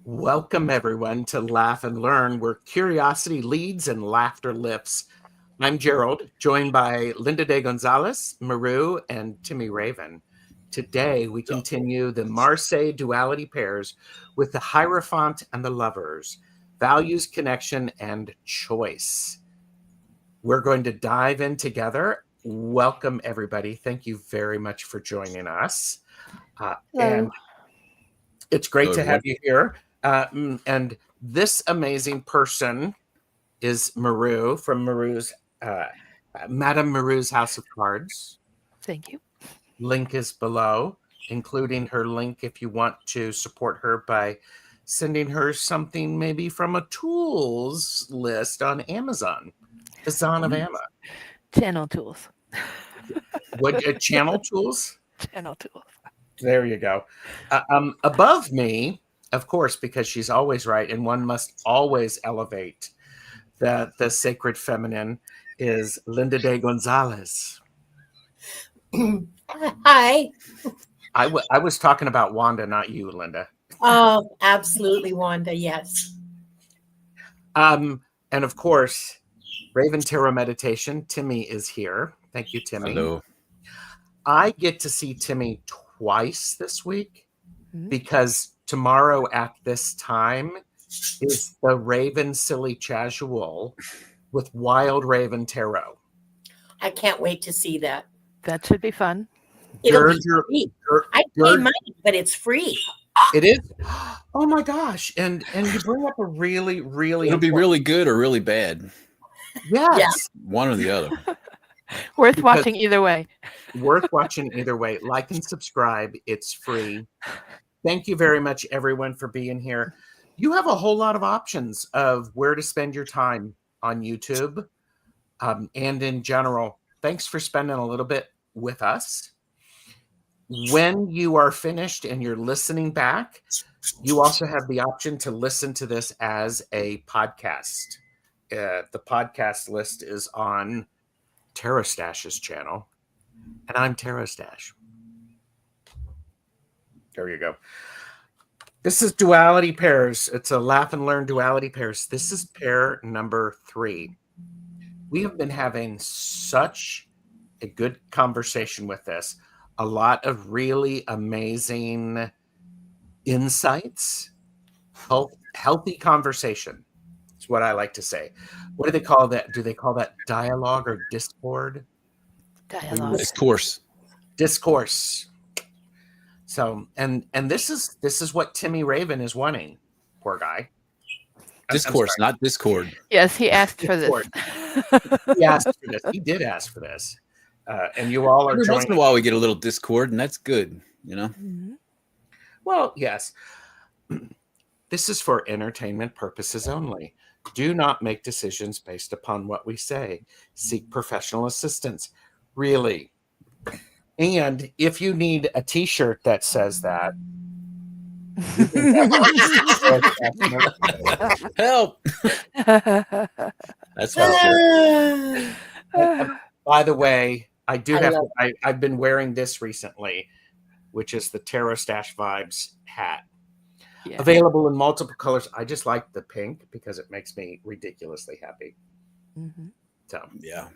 Welcome, everyone, to Laugh and Learn, where curiosity leads and laughter lifts. I'm Gerald, joined by Linda de Gonzalez, Maru, and Timy Raven. Today, we continue the Marseille Duality Pairs with the Hierophant and the Lovers, values, connection, and choice. We're going to dive in together. Welcome, everybody. Thank you very much for joining us. And it's great to have you here. And this amazing person is Maru from Madame Maru's House of Cards. Thank you. Link is below, including her link if you want to support her by sending her something maybe from a tools list on Amazon. The Zon of Amma. Channel tools. What channel tools? Channel tools. There you go. Above me, of course, because she's always right, and one must always elevate the sacred feminine, is Linda de Gonzalez. Hi. I was talking about Wanda, not you, Linda. Oh, absolutely, Wanda. Yes. And of course, Raven Tarot Meditation. Timy is here. Thank you, Timy. Hello. I get to see Timy twice this week because tomorrow at this time is the Raven Silly Casual with Wild Raven Tarot. I can't wait to see that. That should be fun. It'll be free. I pay money, but it's free. It is? Oh my gosh. And you bring up a really It'll be really good or really bad. Yes. Yeah. One or the other. Worth watching either way. Worth watching either way. Like and subscribe. It's free. Thank you very much, everyone, for being here. You have a whole lot of options of where to spend your time on YouTube and in general. Thanks for spending a little bit with us. When you are finished and you're listening back, you also have the option to listen to this as a podcast. The podcast list is on TarotStache's channel, and I'm TarotStache. There you go. This is Duality Pairs. It's a Laugh and Learn Duality Pairs. This is pair number 3. We have been having such a good conversation with this. A lot of really amazing insights, healthy conversation. It's what I like to say. What do they call that? Do they call that dialogue or discord? Dialogue. Discourse. So, and this is what Timy Raven is wanting. Poor guy. Discourse, not Discord. Yes, he asked for this. He asked for this. He did ask for this. And you all are Every joining. once in a while we get a little Discord, and that's good, you know? Well, yes. This is for entertainment purposes only. Do not make decisions based upon what we say. Seek professional assistance. Really. And if you need a t-shirt that says that, Help! That's awesome. By the way, I do have. I've been wearing this recently, which is the TarotStache Vibes hat. Yeah. Available in multiple colors. I just like the pink because it makes me ridiculously happy. So yeah.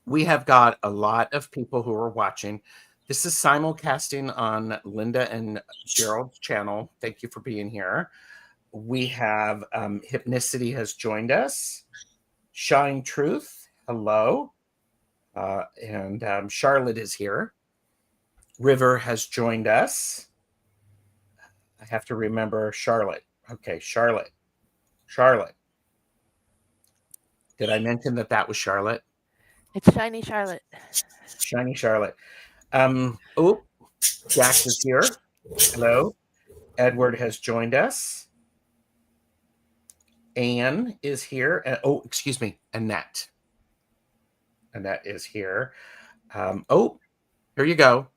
We have got a lot of people who are watching. This is simulcasting on Linda and Gerald's channel. Thank you for being here. We have Hypnicity has joined us. Shine Truth, hello. And Charlotte is here. River has joined us. I have to remember Charlotte. Okay, Charlotte. Did I mention that was Charlotte? It's Shiny Charlotte. Shiny Charlotte. Oh, Jack is here. Hello. Edward has joined us. Anne is here. Excuse me, Annette. Annette is here. Here you go.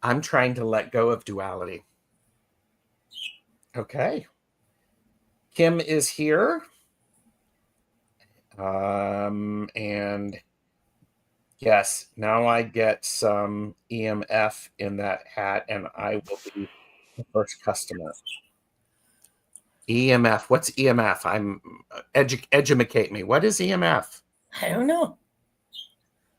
I'm trying to let go of duality. Okay. Kim is here. And yes, now I get some EMF in that hat, and I will be The first customer. EMF. What's EMF? Educate me. What is EMF? I don't know.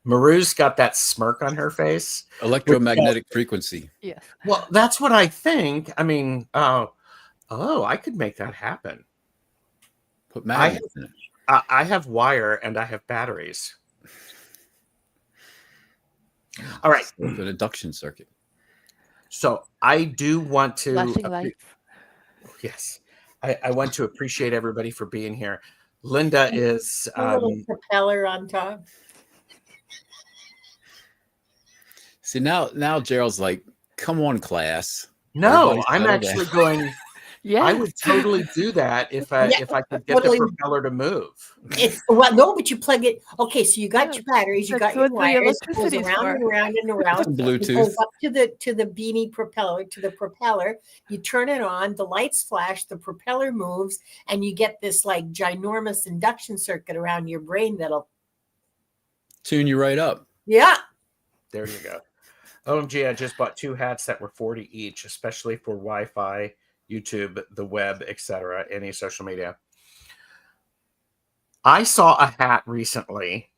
Maru's got that smirk on her face. Electromagnetic frequency. Yes. Well, that's what I think. I mean, I could make that happen. Put magnets in it. I have wire and I have batteries. All right. An induction circuit. So I do want to. Flashing lights. Yes. I want to appreciate everybody for being here. Linda is. A little propeller on top. See, now Gerald's like, come on, class. No, Everybody's I'm settle actually down. going. Yeah. I would totally do that if I could get totally. the propeller to move. No, but you plug it. Okay, so you got Yeah, your batteries, you that's got your what the wires. It goes electricity's around for. and around and around. Some It Bluetooth. goes up to the beanie propeller, to the propeller. You turn it on, the lights flash, the propeller moves, and you get this like ginormous induction circuit around your brain that'll Tune you right up. yeah. There you go. OMG, I just bought 2 hats that were 40 each, especially for Wi-Fi, YouTube, the web, etc., any social media. I saw a hat recently.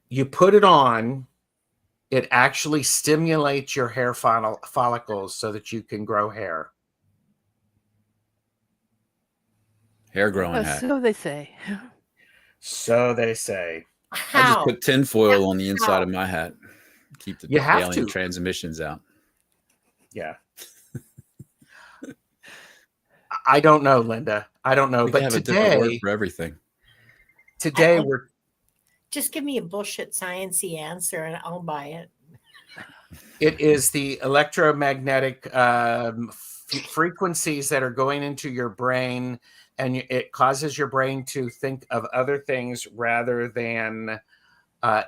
You put it on, it actually stimulates your hair follicles so that you can grow hair. Hair growing hat. So they say. So they say. I just How? put tinfoil on the inside of my hat. Keep the You have alien to. transmissions out. Yeah. I don't know, Linda. I don't know. We But have a different word today, for everything. we're Just give me a bullshit sciencey answer and I'll buy it. it is the electromagnetic frequencies that are going into your brain, and it causes your brain to think of other things rather than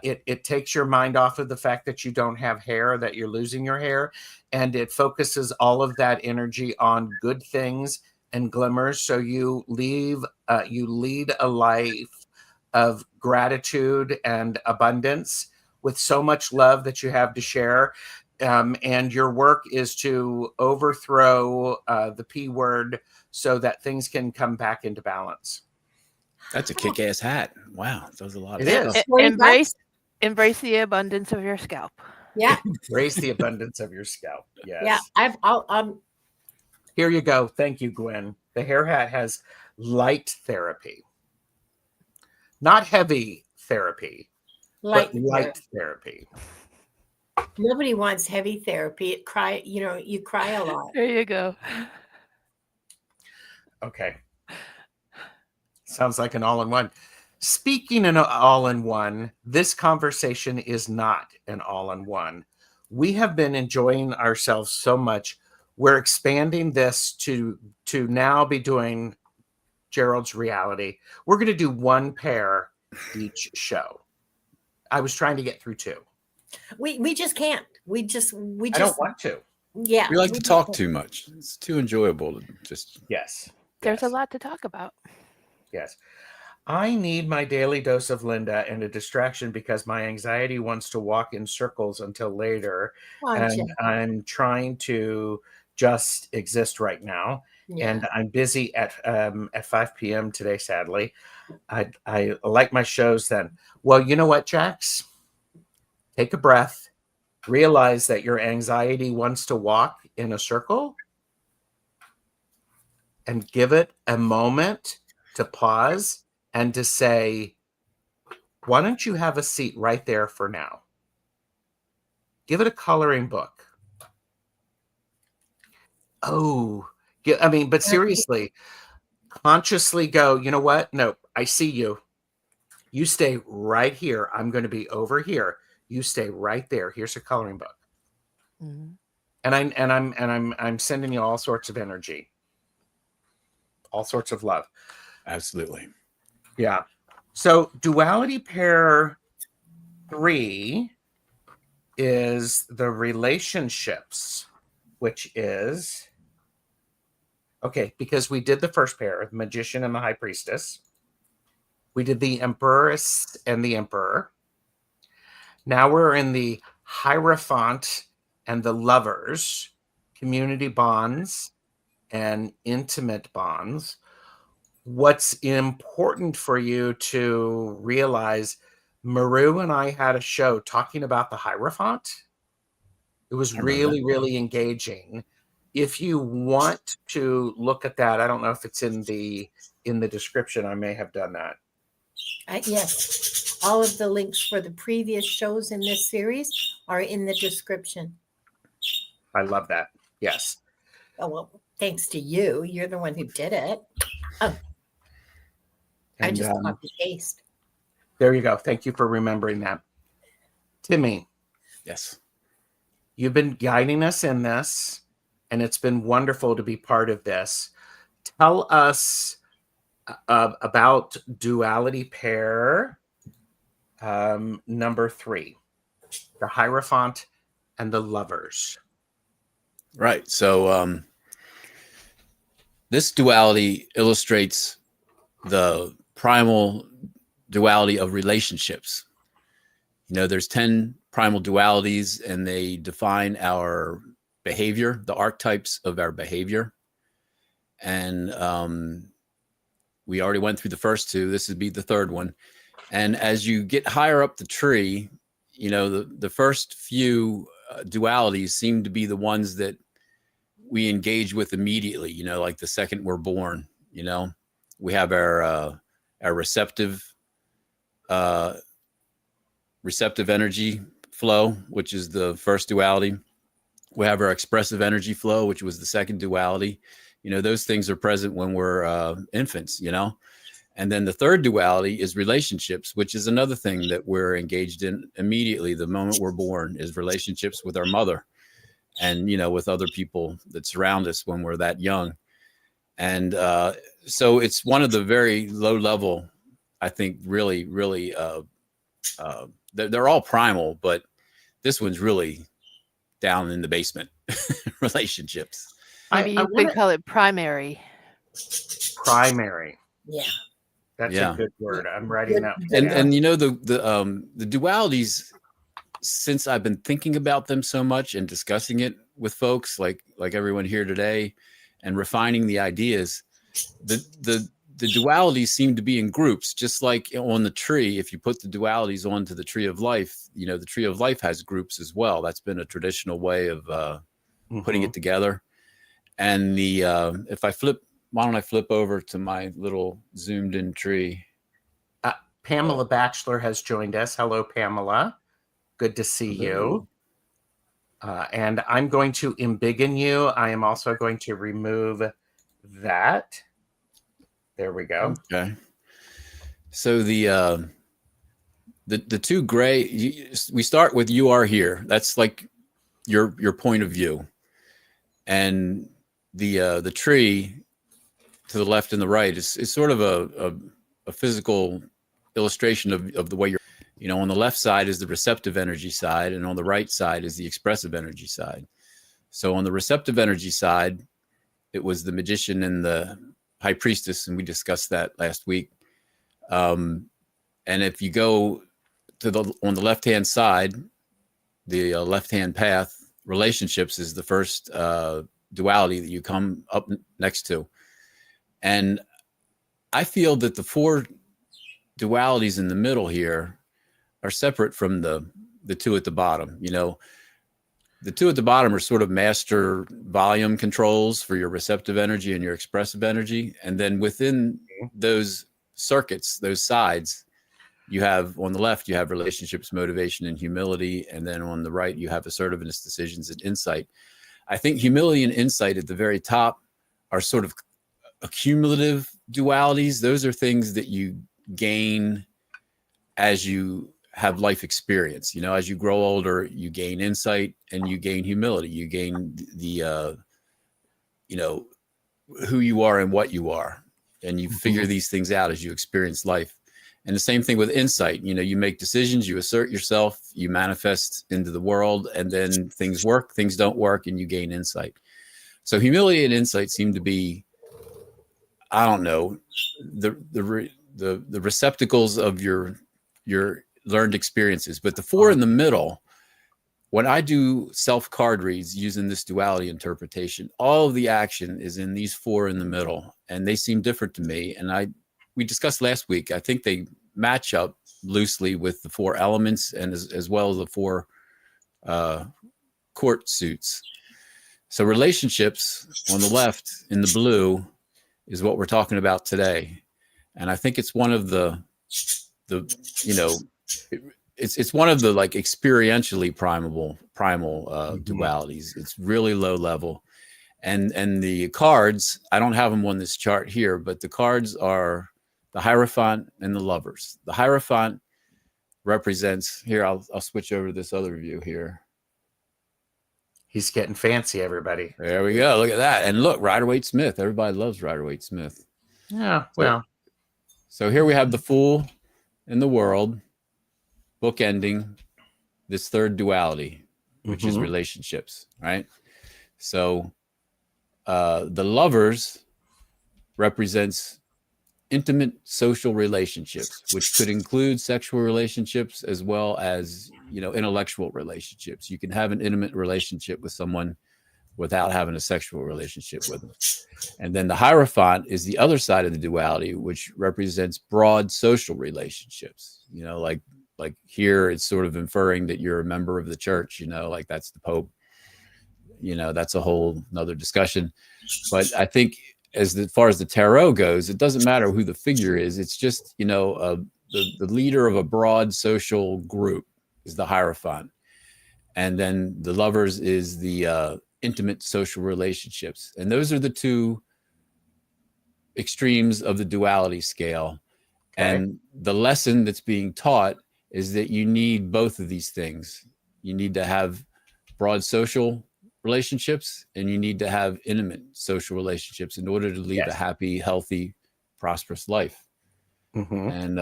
it takes your mind off of the fact that you don't have hair, that you're losing your hair, and it focuses all of that energy on good things and glimmers. So you lead a life of gratitude and abundance with so much love that you have to share. And your work is to overthrow the P word so that things can come back into balance. That's a kick-ass hat. Wow, that was a lot of It is. stuff. Embrace the abundance of your scalp. Yeah. Raise the abundance of your scalp. Yes. Yeah. Here you go. Thank you, Gwen. The hair hat has light therapy. Not heavy therapy, but light therapy. Nobody wants heavy therapy. You cry a lot. There you go. Okay. Sounds like an all-in-one. Speaking an all-in-one, this conversation is not an all-in-one. We have been enjoying ourselves so much. We're expanding this to now be doing Gerald's reality. We're going to do 1 pair each show. I was trying to get through 2. We just can't. We just I don't want to. Yeah. We like to talk too much. It's too enjoyable to just. Yes. There's a lot to talk about. Yes. I need my daily dose of Linda and a distraction because my anxiety wants to walk in circles until later. And I'm trying to just exist right now. Yeah. And I'm busy at 5 p.m. today, sadly. I like my shows then. Well, you know what, Jax? Take a breath. Realize that your anxiety wants to walk in a circle. And give it a moment to pause and to say, why don't you have a seat right there for now? Give it a coloring book. But seriously, consciously go, you know what? No, I see you. You stay right here. I'm going to be over here. You stay right there. Here's a coloring book. Mm-hmm. And I'm sending you all sorts of energy. All sorts of love. Absolutely. Yeah. So Duality Pair 3 is the relationships, which is okay, because we did the first pair, the Magician and the High Priestess. We did the Empress and the Emperor. Now we're in the Hierophant and the Lovers. community bonds, and intimate bonds. What's important for you to realize, Maru and I had a show talking about the Hierophant. It was really, really engaging. If you want to look at that, I don't know if it's in the description. I may have done that. Yes, all of the links for the previous shows in this series are in the description. I love that. Yes. Oh, well, thanks to you. You're the one who did it. Oh, I just copy paste. There you go. Thank you for remembering that. Timy. Yes. You've been guiding us in this, and it's been wonderful to be part of this. Tell us about Duality Pair number 3, the Hierophant and the Lovers. Right. So this duality illustrates the primal duality of relationships. There's 10 primal dualities, and they define our behavior, the archetypes of our behavior. And we already went through the first 2. This would be the third one. And as you get higher up the tree, the first few dualities seem to be the ones that we engage with immediately, like the second we're born. We have our receptive energy flow, which is the first duality. We have our expressive energy flow, which was the second duality. Those things are present when we're infants, And then the third duality is relationships, which is another thing that we're engaged in immediately. The moment we're born is relationships with our mother and, with other people that surround us when we're that young. And so it's one of the very low level, I think, really, really, they're all primal, but this one's really down in the basement relationships. Maybe you could call it primary. Primary. Yeah. That's a good word. I'm writing that. And the dualities, since I've been thinking about them so much and discussing it with folks like everyone here today and refining the ideas, the dualities seem to be in groups, just like on the tree. If you put the dualities onto the tree of life, the tree of life has groups as well. That's been a traditional way of putting it together. And if I flip, why don't I flip over to my little zoomed in tree? Pamela Batchelor has joined us. Hello, Pamela. Good to see you. And I'm going to embiggen you. I am also going to remove that. There we go. Okay. So the 2 gray, we start with "you are here." That's like your point of view, and the tree to the left and the right is sort of a physical illustration of the way you're. On the left side is the receptive energy side, and on the right side is the expressive energy side. So on the receptive energy side, it was the magician and the high priestess, and we discussed that last week. And if you go on the left-hand side, the left-hand path, relationships is the first duality that you come up next to. And I feel that the 4 dualities in the middle here are separate from the 2 at the bottom. The 2 at the bottom are sort of master volume controls for your receptive energy and your expressive energy. And then within those circuits, those sides, you have on the left, you have relationships, motivation, and humility. And then on the right, you have assertiveness, decisions, and insight. I think humility and insight at the very top are sort of accumulative dualities. Those are things that you gain as you have life experience. As you grow older, you gain insight and you gain humility. You gain the, who you are and what you are. And you figure these things out as you experience life. And the same thing with insight. You make decisions, you assert yourself, you manifest into the world, and then things work, things don't work, and you gain insight. So humility and insight seem to be, I don't know, the receptacles of your learned experiences. But the 4 in the middle, when I do self card reads using this duality interpretation, all of the action is in these 4 in the middle, and they seem different to me. And we discussed last week, I think they match up loosely with the 4 elements and as well as the 4 court suits. So relationships on the left in the blue is what we're talking about today. And I think it's one of the it's one of the like experientially primal dualities. It's really low level. And the cards, I don't have them on this chart here, but the cards are the Hierophant and the Lovers. The Hierophant represents, here, I'll switch over to this other view here. He's getting fancy, everybody. There we go. Look at that. And look, Rider-Waite-Smith. Everybody loves Rider-Waite-Smith. Yeah, well. So here we have the Fool in the World, bookending this third duality, which is relationships, right? So the Lovers represents intimate social relationships, which could include sexual relationships as well as, intellectual relationships. You can have an intimate relationship with someone without having a sexual relationship with them. And then the Hierophant is the other side of the duality, which represents broad social relationships. Like here it's sort of inferring that you're a member of the church, like that's the Pope. That's a whole nother discussion. But I think as far as the tarot goes, it doesn't matter who the figure is. It's just, the leader of a broad social group is the Hierophant. And then the Lovers is the intimate social relationships. And those are the 2 extremes of the duality scale. Okay. And the lesson that's being taught is that you need both of these things. You need to have broad social relationships and you need to have intimate social relationships in order to lead a happy, healthy, prosperous life. And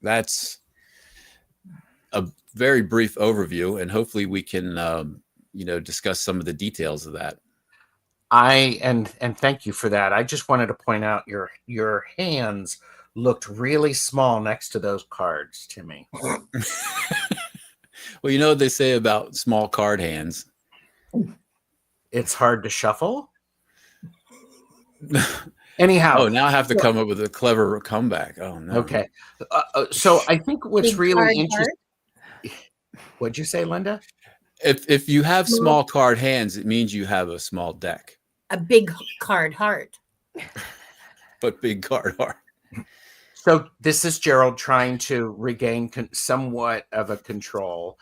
that's a very brief overview, and hopefully we can discuss some of the details of that. And thank you for that. I just wanted to point out your hands looked really small next to those cards, Timmy. Well, what they say about small card hands? It's hard to shuffle. Anyhow. Oh, now I have to come up with a clever comeback. Oh, no. Okay. So I think what's really interesting. What'd you say, Linda? If you have small card hands, it means you have a small deck. A big card heart. But big card heart. So this is Gerald trying to regain somewhat of a control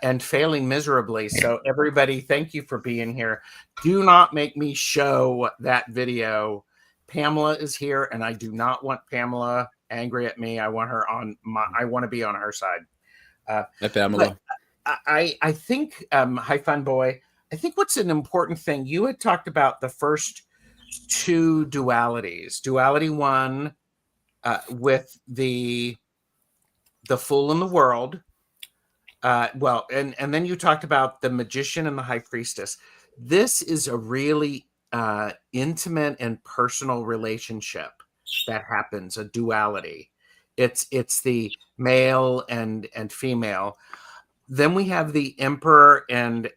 and failing miserably. So everybody, thank you for being here. Do not make me show that video. Pamela is here, and I do not want Pamela angry at me. I want her I want to be on her side. Hey, Pamela. I think, hi, fun boy. I think what's an important thing, you had talked about the first 2 dualities. Duality 1 with the Fool in the World. And then you talked about the Magician and the High Priestess. This is a really intimate and personal relationship that happens, a duality. It's the male and female. Then we have the Emperor and,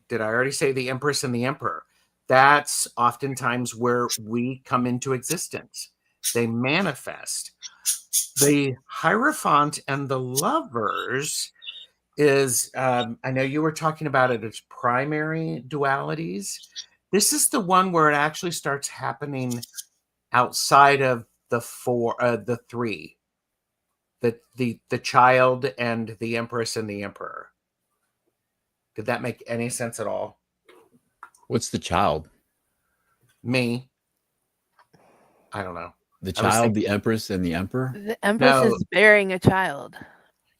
did I already say the Empress and the Emperor? That's oftentimes where we come into existence. They manifest. The Hierophant and the Lovers is, I know you were talking about it as primary dualities. This is the one where it actually starts happening outside of the 3. The child and the Empress and the Emperor. Did that make any sense at all? What's the child? Me. I don't know. The child, the Empress, and the Emperor? The Empress is bearing a child.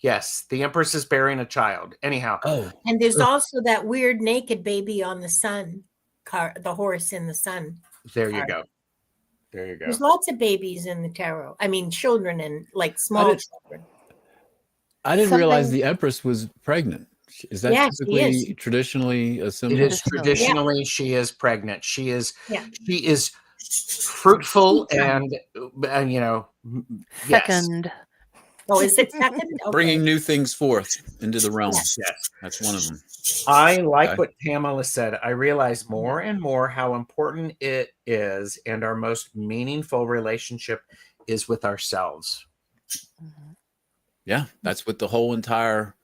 Yes, the Empress is bearing a child. Anyhow. Oh. And there's also that weird naked baby on the sun card, the horse in the sun. There you go. There you go. There's lots of babies in the tarot. I mean, children and like small children. I didn't realize the Empress was pregnant. Is that typically traditionally a symbol? It is traditionally she is pregnant. She is fruitful and fecund. Oh, is it second? Okay. Bringing new things forth into the realm. Yes. That's one of them. I like Okay. what Pamela said. I realize more and more how important it is, and our most meaningful relationship is with ourselves. Yeah, that's what the whole entire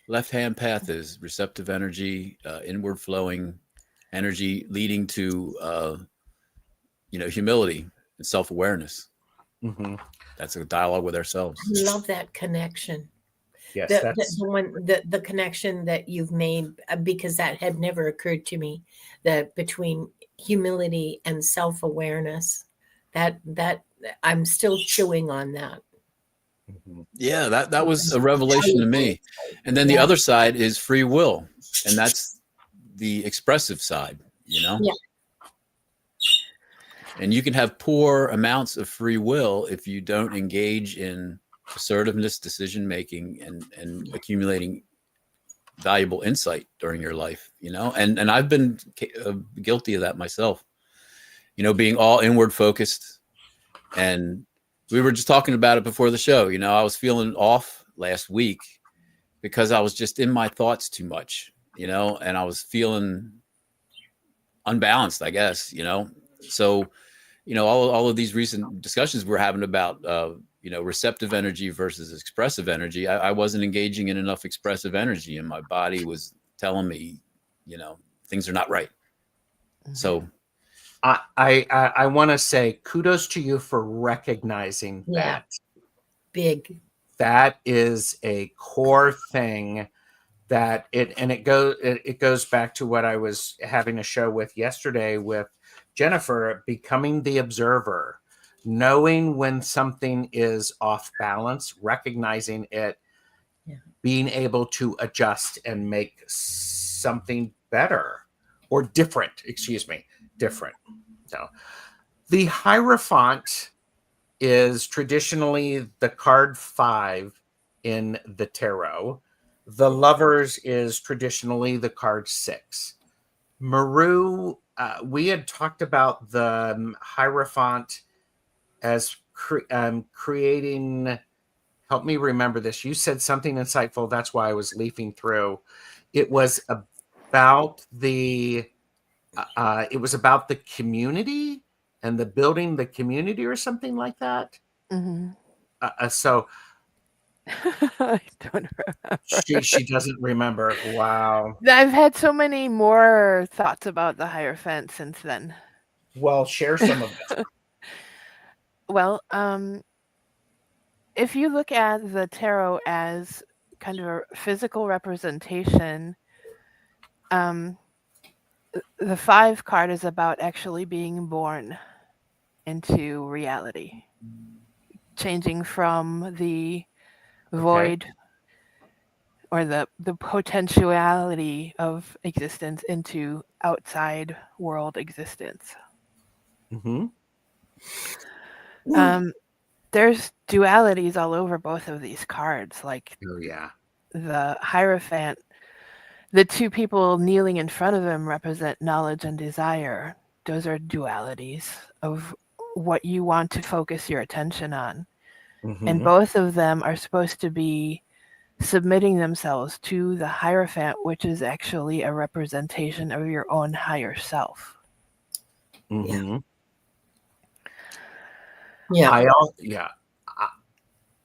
left-hand path is: receptive energy, inward flowing energy, leading to humility and self-awareness. Mm-hmm. That's a dialogue with ourselves. I love that connection. Yes, The connection that you've made, because that had never occurred to me, that between humility and self-awareness, that I'm still chewing on that. Mm-hmm. Yeah, that was a revelation to me. And then the other side is free will, and that's the expressive side, Yeah. And you can have poor amounts of free will if you don't engage in assertiveness, decision making, and accumulating valuable insight during your life. And I've been guilty of that myself. Being all inward focused. And we were just talking about it before the show. I was feeling off last week because I was just in my thoughts too much. And I was feeling unbalanced, I guess. So. All of these recent discussions we're having about, receptive energy versus expressive energy. I wasn't engaging in enough expressive energy, and my body was telling me, things are not right. So, I want to say kudos to you for recognizing that. Big. That is a core thing. That it goes back to what I was having a show with yesterday with Jennifer, becoming the observer, knowing when something is off balance, recognizing it, being able to adjust and make something better or different. Different. So the Hierophant is traditionally the card 5 in the tarot. The Lovers is traditionally the card 6. Maru, we had talked about the Hierophant as creating. Help me remember this. You said something insightful. That's why I was leafing through. It was about the. It was about the community and the building the community or something like that. Mm-hmm. So. I don't remember. She doesn't remember. Wow. I've had so many more thoughts about the Hierophant since then. Well, share some of them. Well, if you look at the tarot as kind of a physical representation, the 5 card is about actually being born into reality, changing from the void or the potentiality of existence into outside world existence. Mm-hmm. There's dualities all over both of these cards. Like, the Hierophant, the 2 people kneeling in front of him represent knowledge and desire. Those are dualities of what you want to focus your attention on. Mm-hmm. And both of them are supposed to be submitting themselves to the Hierophant, which is actually a representation of your own higher self. Mm-hmm.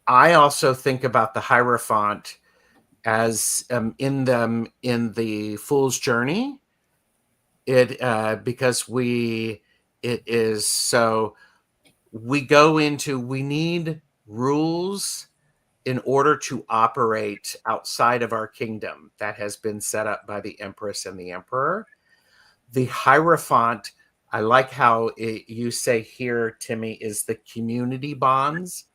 I also think about the Hierophant as in the Fool's Journey. Because we need rules in order to operate outside of our kingdom that has been set up by the Empress and the Emperor. The Hierophant, I like how you say here, Timy, is the community bonds.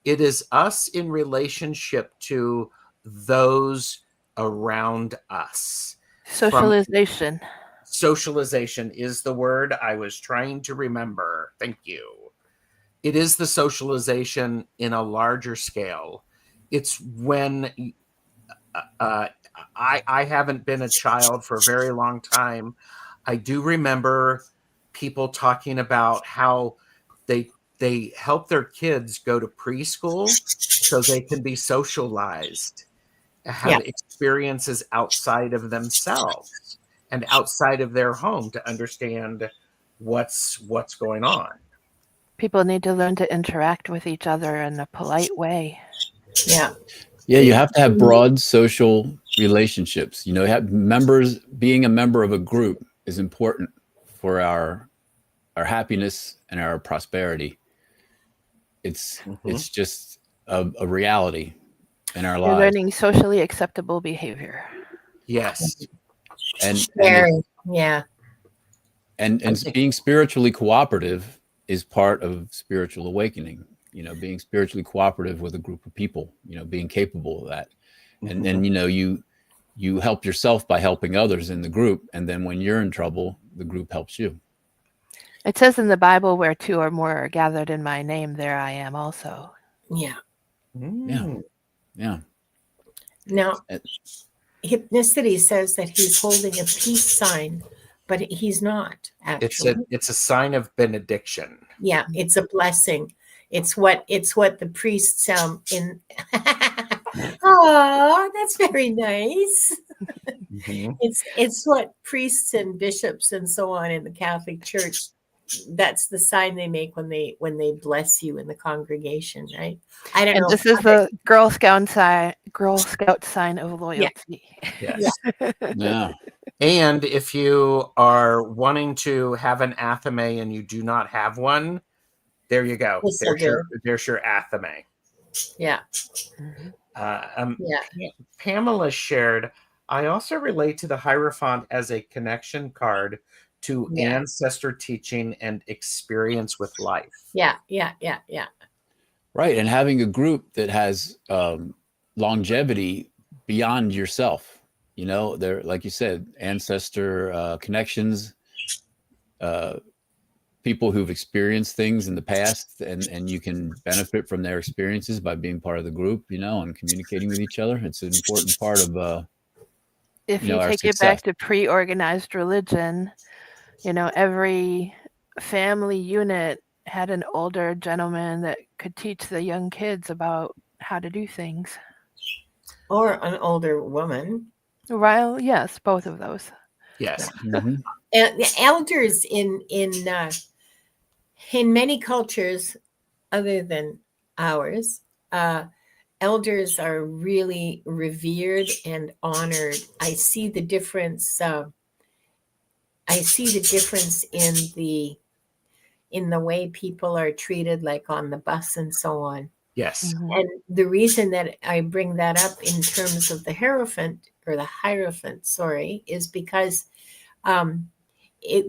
It is us in relationship to those around us. Socialization. Socialization is the word I was trying to remember. Thank you. It is the socialization in a larger scale. It's when I haven't been a child for a very long time. I do remember people talking about how they they help their kids go to preschool so they can be socialized, have experiences outside of themselves and outside of their home to understand what's going on. People need to learn to interact with each other in a polite way. Yeah. Yeah, you have to have broad social relationships. You know, have members, being a member of a group is important for our happiness and our prosperity. It's just a reality in our You're lives. learning socially acceptable behavior. Yes. And being spiritually cooperative is part of spiritual awakening. You know, being spiritually cooperative with a group of people, you know, being capable of that. And then, you know, you help yourself by helping others in the group. And then when you're in trouble, the group helps you. It says in the Bible, where two or more are gathered in my name, there I am also. Yeah. Yeah. Now, Hypnicity says that he's holding a peace sign, but he's not actually. It's a sign of benediction. Yeah, it's a blessing. It's what the priests in oh, that's very nice. It's what priests and bishops and so on in the Catholic Church, that's the sign they make when they bless you in the congregation, right? I don't know. This is the Girl Scout sign of loyalty. Yes. Yeah. And if you are wanting to have an athame and you do not have one, there you go. There's your athame. Yeah. Pamela shared, I also relate to the Hierophant as a connection card to ancestor teaching and experience with life. Yeah. Right. And having a group that has longevity beyond yourself, you know, they're, like you said, ancestor connections, people who've experienced things in the past, and you can benefit from their experiences by being part of the group, you know, and communicating with each other. It's an important part of if you take it back to pre-organized religion, you know, every family unit had an older gentleman that could teach the young kids about how to do things. Or an older woman. Well, yes, both of those. Yes. And the elders in many cultures other than ours, elders are really revered and honored. I see the difference. I see the difference in the way people are treated, like on the bus and so on. Yes. And the reason that I bring that up in terms of the Hierophant, is because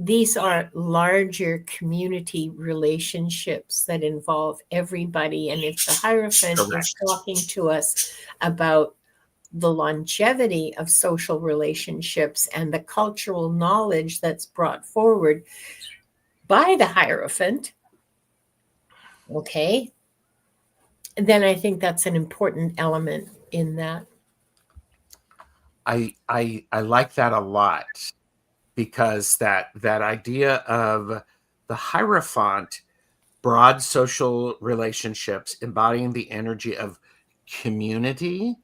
these are larger community relationships that involve everybody. And if the Hierophant is talking to us about the longevity of social relationships and the cultural knowledge that's brought forward by the Hierophant, okay, then I think that's an important element in that. I like that a lot, because that idea of the Hierophant, broad social relationships, embodying the energy of community,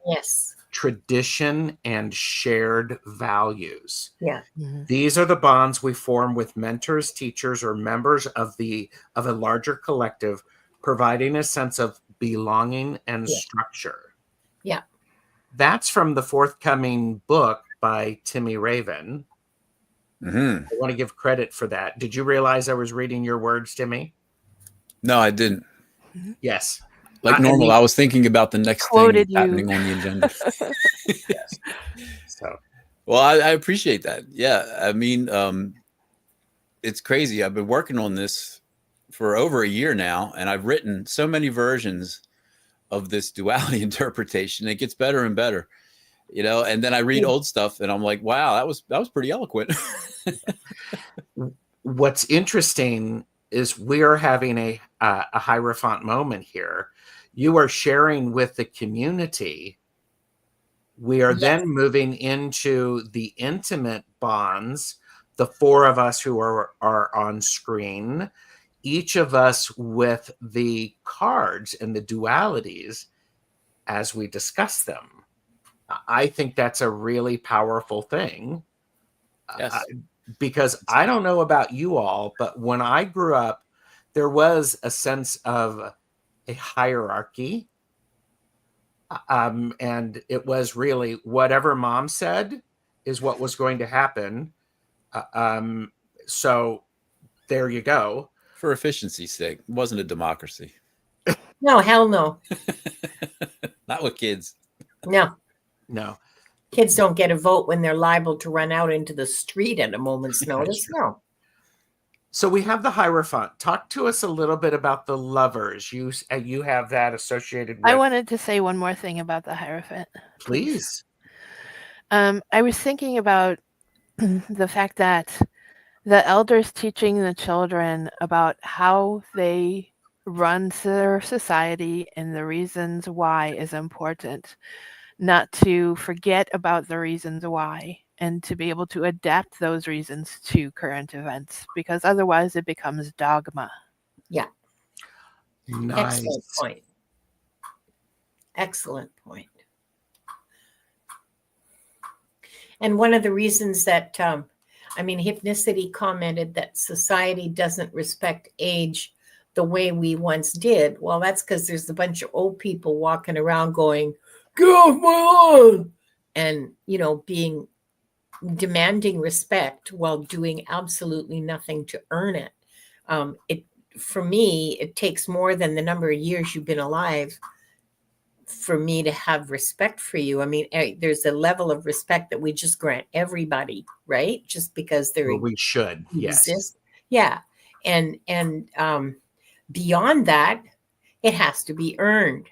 tradition, and shared values. Yeah. These are the bonds we form with mentors, teachers, or members of a larger collective, providing a sense of belonging and structure. Yeah. That's from the forthcoming book by Timy Raven. I want to give credit for that. Did you realize I was reading your words, Timy? No, I didn't. Yes. Like normal, I was thinking about the next thing happening on the agenda. Yes. So, well, I appreciate that. Yeah, I mean, it's crazy. I've been working on this for over a year now, and I've written so many versions of this duality interpretation. It gets better and better, you know. And then I read old stuff, and I'm like, wow, that was pretty eloquent. What's interesting is we are having a Hierophant moment here. You are sharing with the community. We are then moving into the intimate bonds, the four of us who are on screen, each of us with the cards and the dualities as we discuss them. I think that's a really powerful thing. Yes. Because I don't know about you all, but when I grew up, there was a sense of a hierarchy. And it was really whatever mom said is what was going to happen. So there you go. For efficiency's sake, it wasn't a democracy. No, hell no. Not with kids. No. Kids don't get a vote when they're liable to run out into the street at a moment's notice. No. So we have the Hierophant. Talk to us a little bit about the Lovers. You have that associated with... I wanted to say one more thing about the Hierophant. Please. I was thinking about the fact that the elders teaching the children about how they run their society and the reasons why is important. Not to forget about the reasons why and to be able to adapt those reasons to current events, because otherwise it becomes dogma. Yeah. Nice. Excellent point. Excellent point. And one of the reasons that, Hypnicity commented that society doesn't respect age the way we once did. Well, that's because there's a bunch of old people walking around going, "Get off my lawn," and demanding respect while doing absolutely nothing to earn it. For me, it takes more than the number of years you've been alive for me to have respect for you. There's a level of respect that we just grant everybody, right? Just because we should, yes. Exist. Yeah. And beyond that, it has to be earned.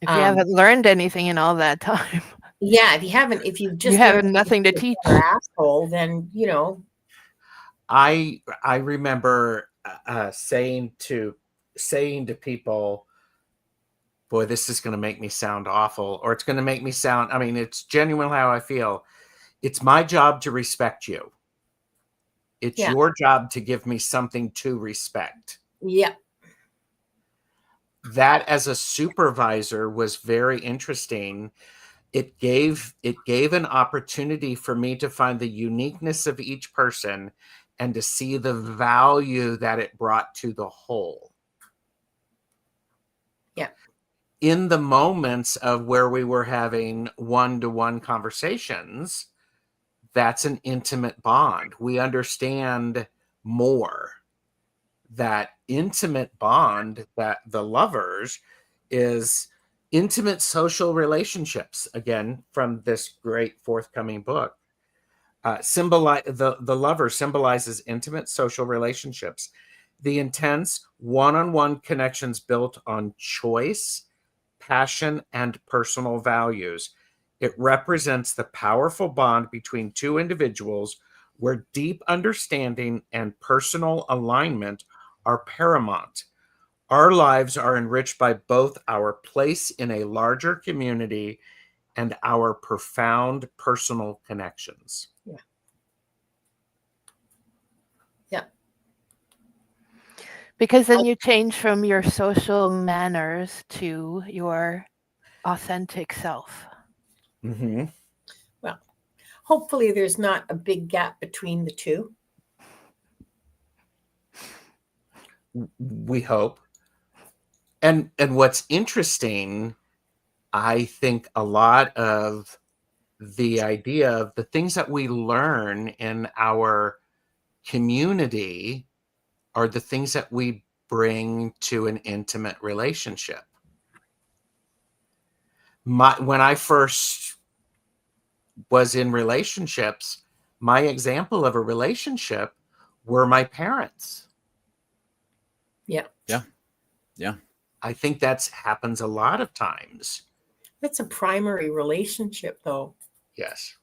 If you haven't learned anything in all that time. Yeah, if you just have nothing to teach. Asshole, then I remember saying to people, boy, this is going to make me sound awful, or it's going to make me sound, it's genuine how I feel. It's my job to respect you. It's your job to give me something to respect. Yeah. That as a supervisor was very interesting. It gave an opportunity for me to find the uniqueness of each person and to see the value that it brought to the whole. Yeah. In the moments of where we were having one-to-one conversations, that's an intimate bond. We understand more. That intimate bond that the Lovers is intimate social relationships, again, from this great forthcoming book. The Lover symbolizes intimate social relationships, the intense one-on-one connections built on choice, passion, and personal values. It represents the powerful bond between two individuals where deep understanding and personal alignment are paramount. Our lives are enriched by both our place in a larger community and our profound personal connections. Yeah. Yeah. Because then you change from your social manners to your authentic self. Mm-hmm. Well, hopefully there's not a big gap between the two. We hope. And what's interesting, I think a lot of the idea of the things that we learn in our community are the things that we bring to an intimate relationship. When I first was in relationships, my example of a relationship were my parents. Yeah. Yeah. Yeah. I think that happens a lot of times. That's a primary relationship, though. Yes.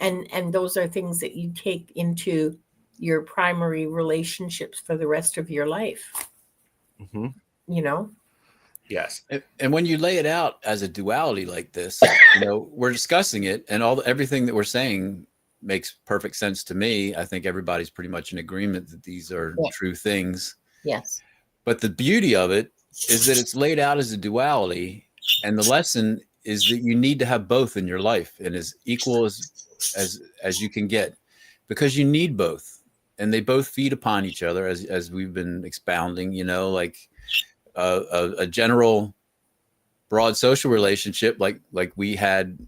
And those are things that you take into your primary relationships for the rest of your life. Mm-hmm. Yes. And when you lay it out as a duality like this, we're discussing it, and everything that we're saying makes perfect sense to me. I think everybody's pretty much in agreement that these are true things. Yes. But the beauty of it is that it's laid out as a duality, and the lesson is that you need to have both in your life, and as equal as you can get, because you need both, and they both feed upon each other, as we've been expounding. You know, like a general broad social relationship, like we had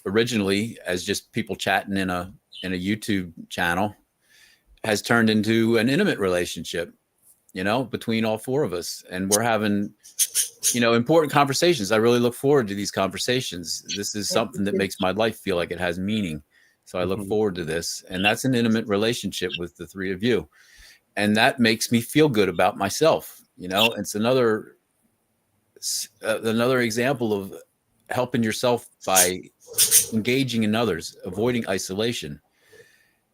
originally as just people chatting in a YouTube channel, has turned into an intimate relationship, you know, between all four of us. And we're having, you know, important conversations. I really look forward to these conversations. This is something that makes my life feel like it has meaning. So I look forward to this. And that's an intimate relationship with the three of you. And that makes me feel good about myself. You know, it's another example of helping yourself by engaging in others, avoiding isolation.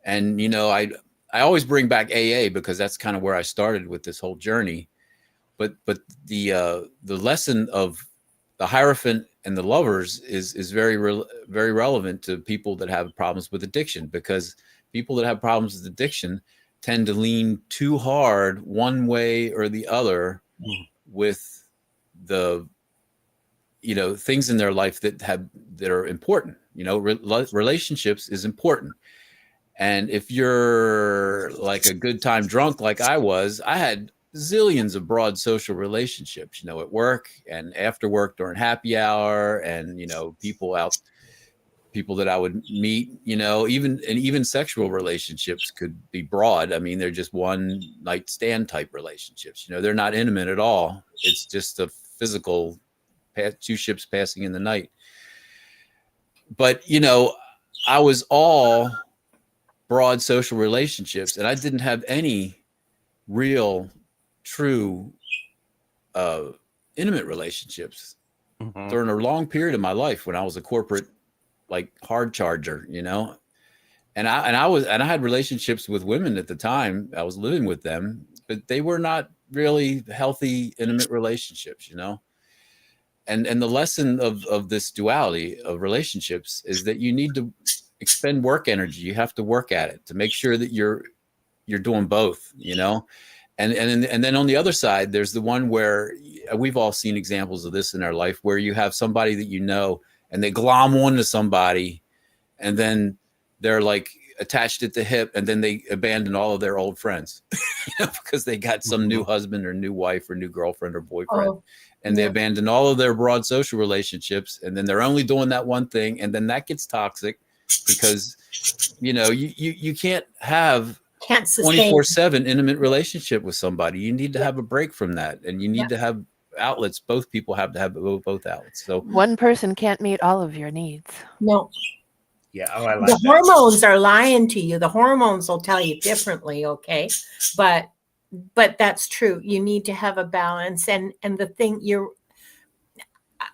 And, you know, I always bring back AA because that's kind of where I started with this whole journey. But the lesson of the Hierophant and the Lovers is very relevant to people that have problems with addiction, because people that have problems with addiction tend to lean too hard one way or the other with the, you know, things in their life that are important. You know, relationships is important. And if you're like a good time drunk, like I was, I had zillions of broad social relationships, you know, at work and after work during happy hour, and, you know, people that I would meet, you know, even sexual relationships could be broad. I mean, they're just one night stand type relationships. You know, they're not intimate at all. It's just a physical two ships passing in the night. But, you know, I was all broad social relationships, and I didn't have any real, true, intimate relationships during a long period of my life when I was a corporate, like, hard charger, you know. And I had relationships with women at the time. I was living with them, but they were not really healthy, intimate relationships, you know. And the lesson of this duality of relationships is that you need to expend work energy. You have to work at it to make sure that you're doing both, you know. And then on the other side, there's the one where we've all seen examples of this in our life, where you have somebody that you know, and they glom onto somebody, and then they're like attached at the hip, and then they abandon all of their old friends because they got some new husband or new wife or new girlfriend or boyfriend. And they abandon all of their broad social relationships, and then they're only doing that one thing, and then that gets toxic because, you know, you can't have 24/7 intimate relationship with somebody. You need to have a break from that, and you need to have outlets. Both people have to have both outlets. So one person can't meet all of your needs. No. Yeah. Oh, I like the hormones are lying to you. The hormones will tell you differently. Okay. But that's true. You need to have a balance. And the thing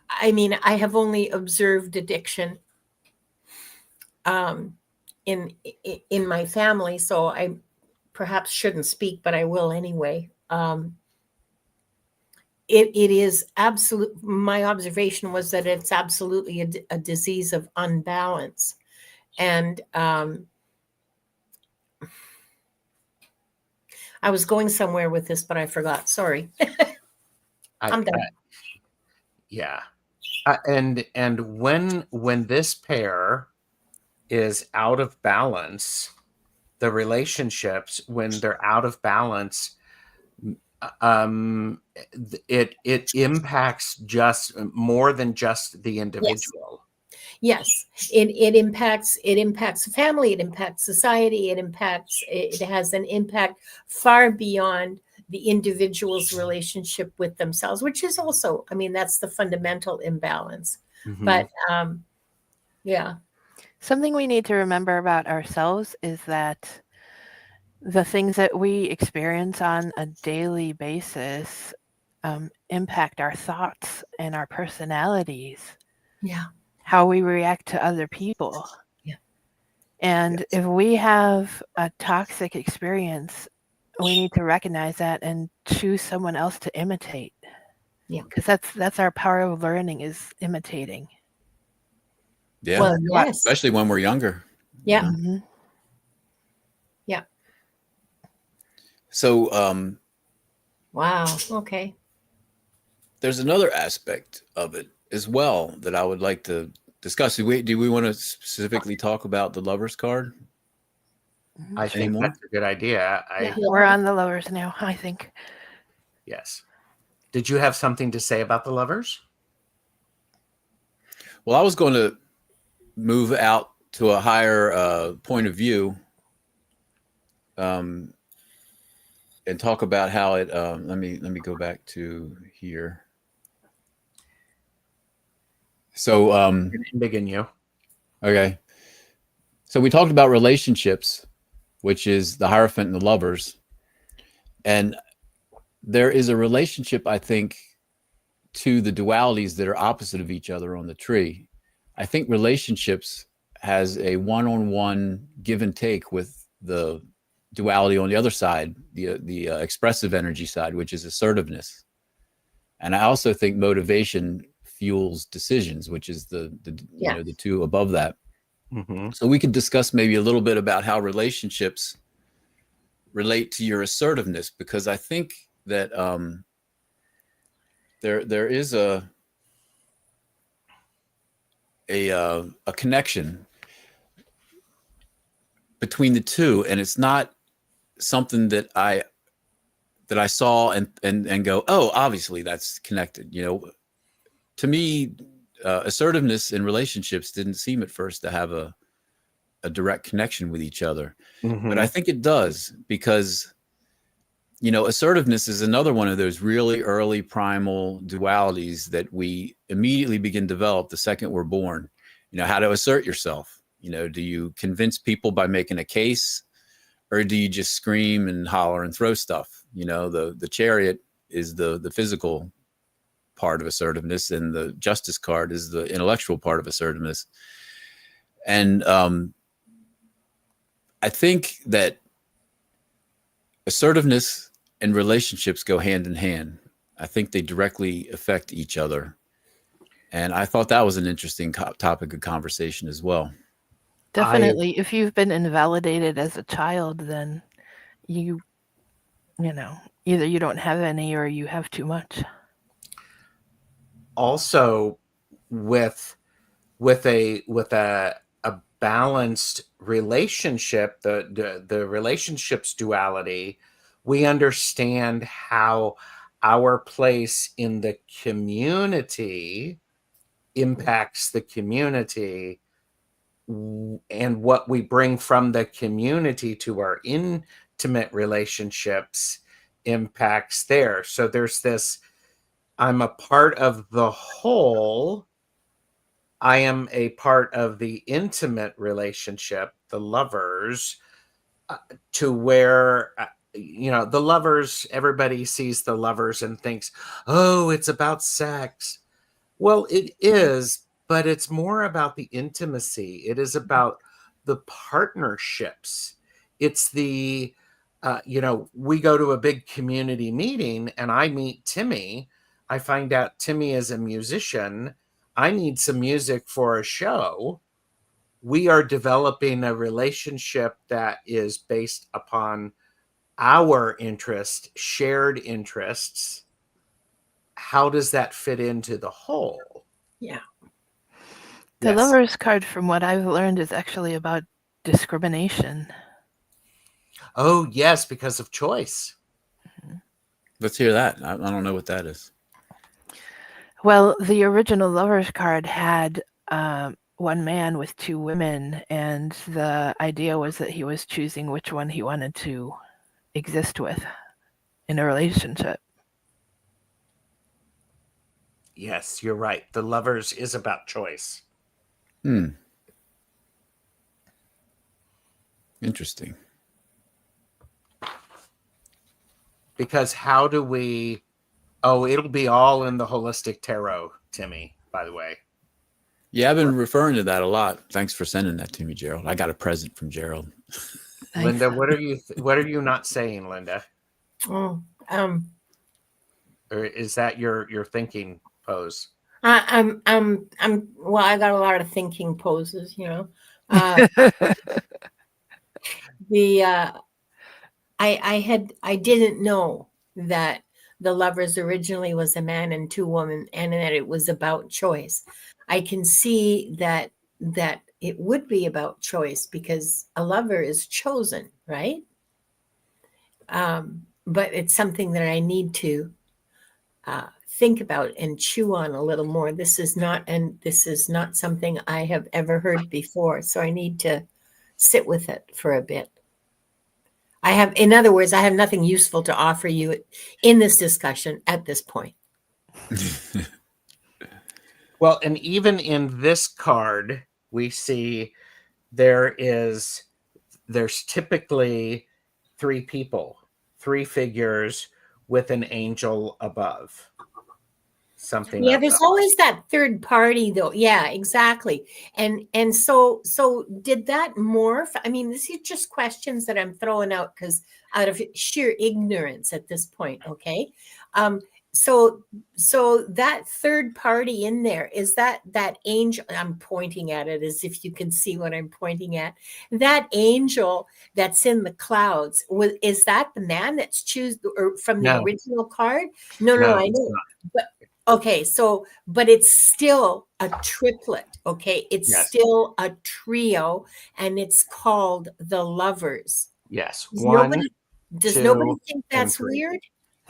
I mean, I have only observed addiction in my family, so I perhaps shouldn't speak, but I will anyway. It is absolute. My observation was that it's absolutely a disease of unbalance. And I was going somewhere with this, but I forgot. Sorry. I'm done. Yeah. And when this pair is out of balance, the relationships, when they're out of balance, it impacts just more than just the individual. Yes, it impacts the family, it impacts society, it has an impact far beyond the individual's relationship with themselves, which is also, I mean, that's the fundamental imbalance. But yeah. Something we need to remember about ourselves is that the things that we experience on a daily basis impact our thoughts and our personalities. Yeah. How we react to other people. Yeah. And if we have a toxic experience, we need to recognize that and choose someone else to imitate. Yeah. Because that's our power of learning, is imitating. Yeah. Well, yes. Especially when we're younger. Yeah. Mm-hmm. Yeah. So Wow. Okay. There's another aspect of it as well that I would like to discuss. Do we want to specifically talk about the Lovers card? I think Anymore? that's a good idea. Yeah. We're on the Lovers now, I think. Yes. Did you have something to say about the Lovers? Well, I was going to move out to a higher point of view, and talk about how it. Let me go back to here. So, Begin you. okay. So we talked about relationships, which is the Hierophant and the Lovers, and there is a relationship, I think, to the dualities that are opposite of each other on the tree. I think relationships has a one-on-one give and take with the duality on the other side, the expressive energy side, which is assertiveness. And I also think motivation fuels decisions, which is the you know, the two above that. Mm-hmm. So we could discuss maybe a little bit about how relationships relate to your assertiveness, because I think that there is a connection between the two, and it's not something that I saw and go, oh, obviously that's connected. You know, to me, assertiveness in relationships didn't seem at first to have a direct connection with each other, but I think it does, because, you know, assertiveness is another one of those really early primal dualities that we immediately begin to develop the second we're born. You know, how to assert yourself. You know, do you convince people by making a case, or do you just scream and holler and throw stuff? You know, the chariot is the physical part of assertiveness, and the justice card is the intellectual part of assertiveness. And I think that assertiveness and relationships go hand in hand. I think they directly affect each other. And I thought that was an interesting topic of conversation as well. Definitely. If you've been invalidated as a child, then you know, either you don't have any or you have too much. Also, with a balanced relationship, the relationship's duality, we understand how our place in the community impacts the community, and what we bring from the community to our intimate relationships impacts there. So there's this, I'm a part of the whole. I am a part of the intimate relationship, the Lovers, to where, you know, the Lovers, everybody sees the Lovers and thinks, oh, it's about sex. Well, it is, but it's more about the intimacy. It is about the partnerships. It's the, you know, we go to a big community meeting and I meet Timy. I find out Timy is a musician. I need some music for a show. We are developing a relationship that is based upon our interest, shared interests. How does that fit into the whole? Yeah. The Yes. Lovers card, from what I've learned, is actually about discrimination. Oh, yes, because of choice. Let's hear that. I don't know what that is. Well, the original Lovers card had one man with two women, and the idea was that he was choosing which one he wanted to exist with in a relationship. Yes, you're right. The Lovers is about choice. Interesting. Because how do we... Oh, it'll be all in the Holistic Tarot, Timy, by the way. Yeah, I've been referring to that a lot. Thanks for sending that to me, Gerald. I got a present from Gerald. Thanks. Linda, what are you not saying, Linda? Oh, Or is that your thinking pose? well, I got a lot of thinking poses, you know. I didn't know that the Lovers originally was a man and two women, and that it was about choice. I can see that it would be about choice because a lover is chosen, right? But it's something that I need to think about and chew on a little more. This is not something I have ever heard before, so I need to sit with it for a bit. In other words, I have nothing useful to offer you in this discussion at this point. Well, and even in this card, we see there's typically three people, three figures with an angel above. Something. Yeah, there's always that third party, though. Yeah, exactly. And so did that morph? I mean, this is just questions that I'm throwing out because out of sheer ignorance at this point. Okay. So that third party in there, is that angel? I'm pointing at it as if you can see what I'm pointing at. That angel that's in the clouds, is that the man that's from the original card? No, I know. But okay, but it's still a triplet. Okay, it's still a trio, and it's called the Lovers. Yes. Does nobody think that's weird?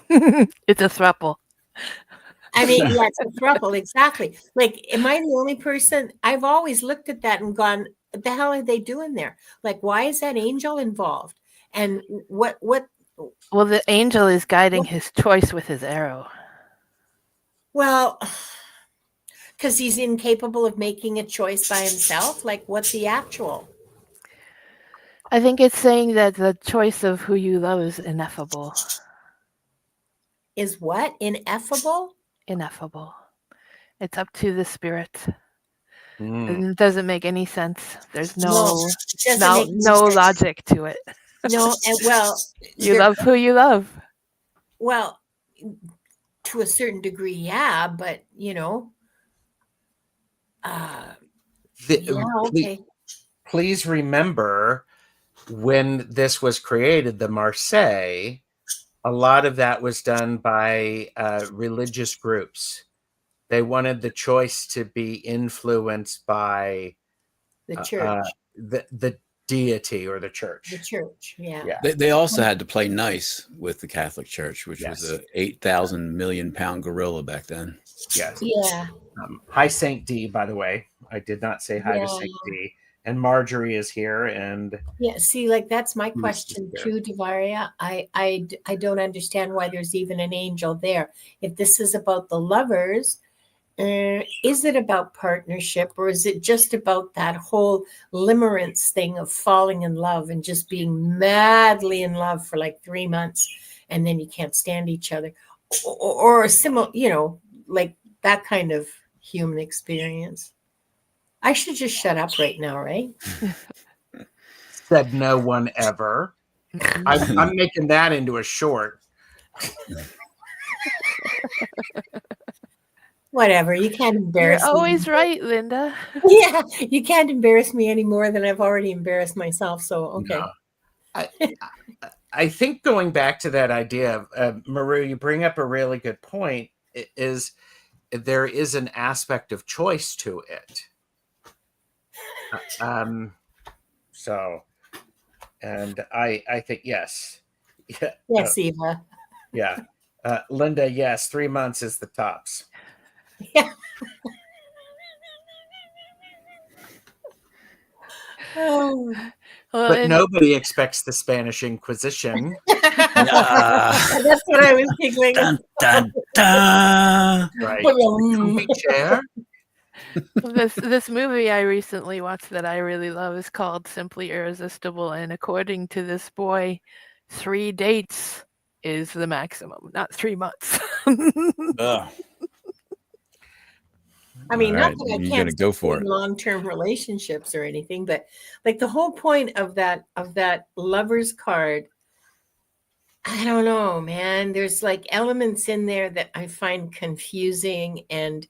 It's a throuple. I mean, yeah, it's a throuple, exactly. Like, am I the only person? I've always looked at that and gone, what the hell are they doing there? Like, why is that angel involved? And what? Well, the angel is guiding his choice with his arrow. Well, because he's incapable of making a choice by himself. Like, what's the actual? I think it's saying that the choice of who you love is ineffable. Is what? Ineffable? Ineffable. It's up to the spirit. It doesn't make any sense. There's no logic to it. No, and well, you love who you love. Well, to a certain degree, yeah, but okay. Please remember when this was created, the Marseille, a lot of that was done by religious groups. They wanted the choice to be influenced by the church, the deity or the church. The church, yeah. They also had to play nice with the Catholic Church, which was a 8,000 million pound gorilla back then. Yes. Yeah. Hi, Saint D, by the way. I did not say hi to Saint D. And Marjorie is here. And see, like, that's my question too, Devaria. I don't understand why there's even an angel there. If this is about the lovers, is it about partnership, or is it just about that whole limerence thing of falling in love and just being madly in love for like 3 months and then you can't stand each other, or similar, like that kind of human experience? I should just shut up right now, right? Said no one ever. I'm making that into a short. Whatever. You can't embarrass me. You're always right, Linda. Yeah, you can't embarrass me any more than I've already embarrassed myself. So, okay. No. I think going back to that idea of Maru, you bring up a really good point. Is there is an aspect of choice to it. So, and I think yes. Yeah. Yes, Eva. Yeah. Linda, yes, 3 months is the tops. Yeah. Oh. Well, but nobody expects the Spanish Inquisition. That's what I was thinking. Dun, dun, dun. Right. Chair. This movie I recently watched that I really love is called Simply Irresistible, and according to this boy, 3 dates is the maximum, not 3 months. I mean, right, not that I you're can't go for it. Long-term relationships or anything, but like the whole point of that lovers card, I don't know, man. There's like elements in there that I find confusing and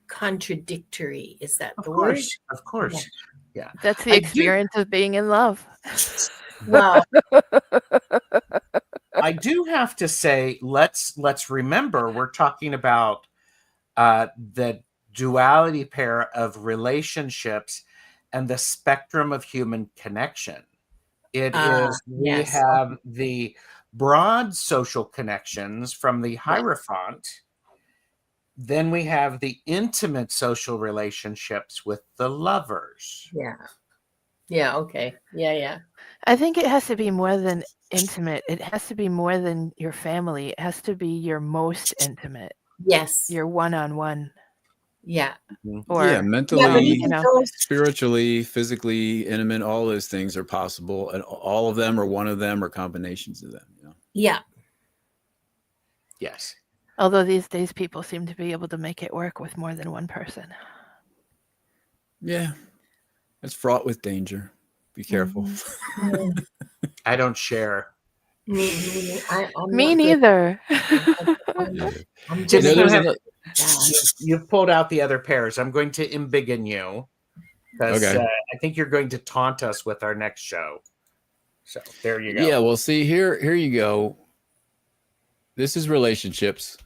contradictory. Is that the word? Of course. Yeah. That's the experience of being in love. Well, I do have to say, let's remember we're talking about the duality pair of relationships and the spectrum of human connection. It is, we yes. have the broad social connections from the Hierophant. Then we have the intimate social relationships with the lovers. Yeah. Yeah. Okay. Yeah. I think it has to be more than intimate. It has to be more than your family. It has to be your most intimate. Yes. Your one-on-one. Yeah. Or yeah, mentally, you know, spiritually, physically, intimate, all those things are possible. And all of them or one of them or combinations of them. You know? Yeah. Yes. Although these days people seem to be able to make it work with more than one person. Yeah. It's fraught with danger. Be careful. I don't share. Me neither. I'm Just just, You know, have, there's you've pulled out the other pairs. I'm going to embiggen you because Okay. I think you're going to taunt us with our next show. So there you go. Yeah, well, see, here you go. This is relationships.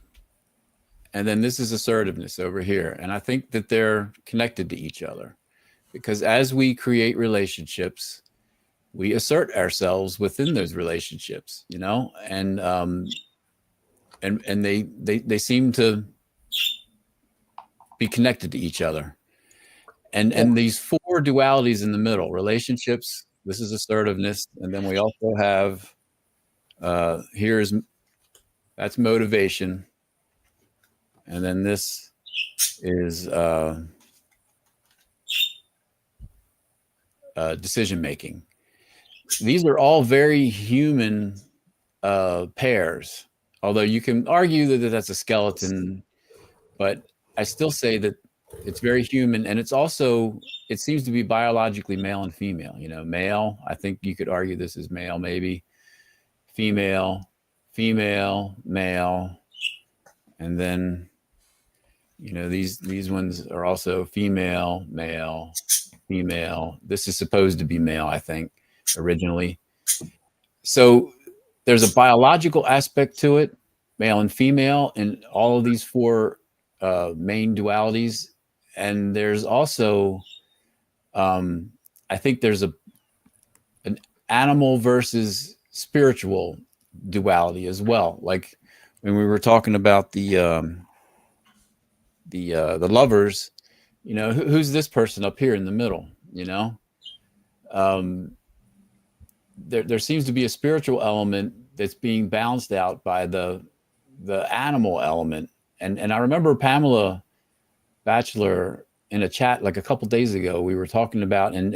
And then this is assertiveness over here. And I think that they're connected to each other. Because as we create relationships, we assert ourselves within those relationships, you know, and they seem to be connected to each other. And these four dualities in the middle, relationships, this is assertiveness, and then we also have that's motivation, and then this is decision making. These are all very human pairs, although you can argue that that's a skeleton, but I still say that it's very human, and it's also, it seems to be biologically male and female. You know, male, I think you could argue this is male, maybe female, male, and then, you know, these ones are also female, male, female. This is supposed to be male, I think, originally. So there's a biological aspect to it, male and female, in all of these four main dualities. And there's also, I think there's an animal versus spiritual duality as well. Like when we were talking about the lovers, you know, who's this person up here in the middle, you know? There seems to be a spiritual element that's being balanced out by the animal element. And I remember Pamela Batchelor in a chat like a couple days ago, we were talking about, and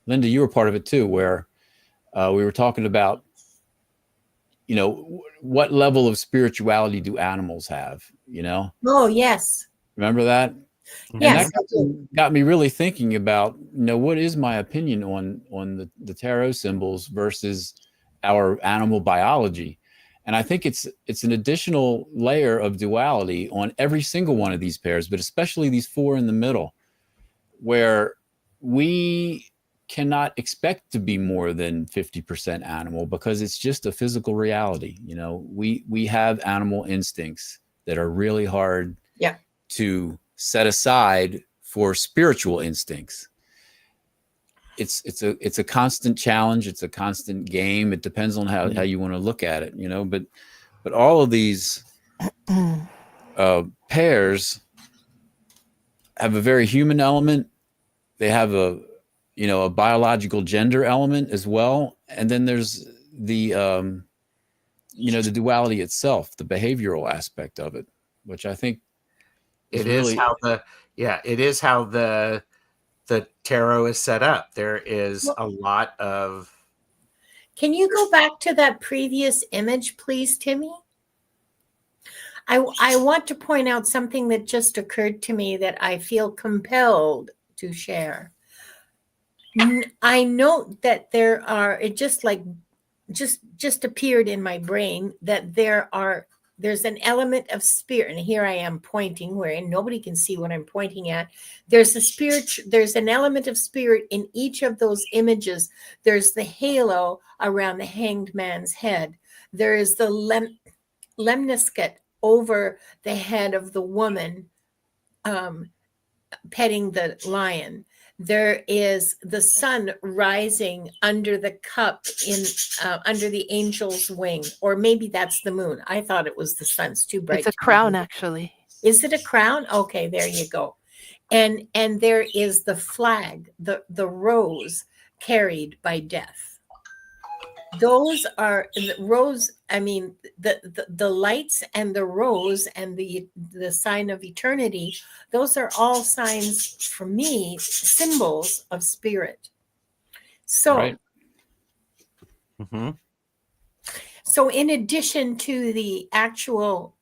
Linda, you were part of it too, where we were talking about, you know, what level of spirituality do animals have, you know? Oh, yes. Remember that? Yes. And that got me really thinking about, you know, what is my opinion on the tarot symbols versus our animal biology. And I think it's an additional layer of duality on every single one of these pairs, but especially these four in the middle, where we cannot expect to be more than 50% animal because it's just a physical reality. You know, we have animal instincts that are really hard to set aside for spiritual instincts. It's a constant challenge. It's a constant game. It depends on how you want to look at it, you know, but all of these pairs have a very human element. They have a biological gender element as well. And then there's the the duality itself, the behavioral aspect of it, which I think it is how the tarot is set up. There is a lot of. Can you go back to that previous image, please, Timmy? I want to point out something that just occurred to me that I feel compelled to share. I note that there are, it just appeared in my brain that there's an element of spirit, and here I am pointing where nobody can see what I'm pointing at. There's an element of spirit in each of those images. There's the halo around the hanged man's head. There is the lemniscate over the head of the woman petting the lion. There is the sun rising under the cup in under the angel's wing, or maybe that's the moon. I thought it was the sun. It's too bright. It's a crown, actually. Is it a crown? Okay, there you go. And there is the flag, the rose carried by death. Those are the rose. I mean, the lights and the rose and the sign of eternity. Those are all signs for me, symbols of spirit. So, Right. So in addition to the actual,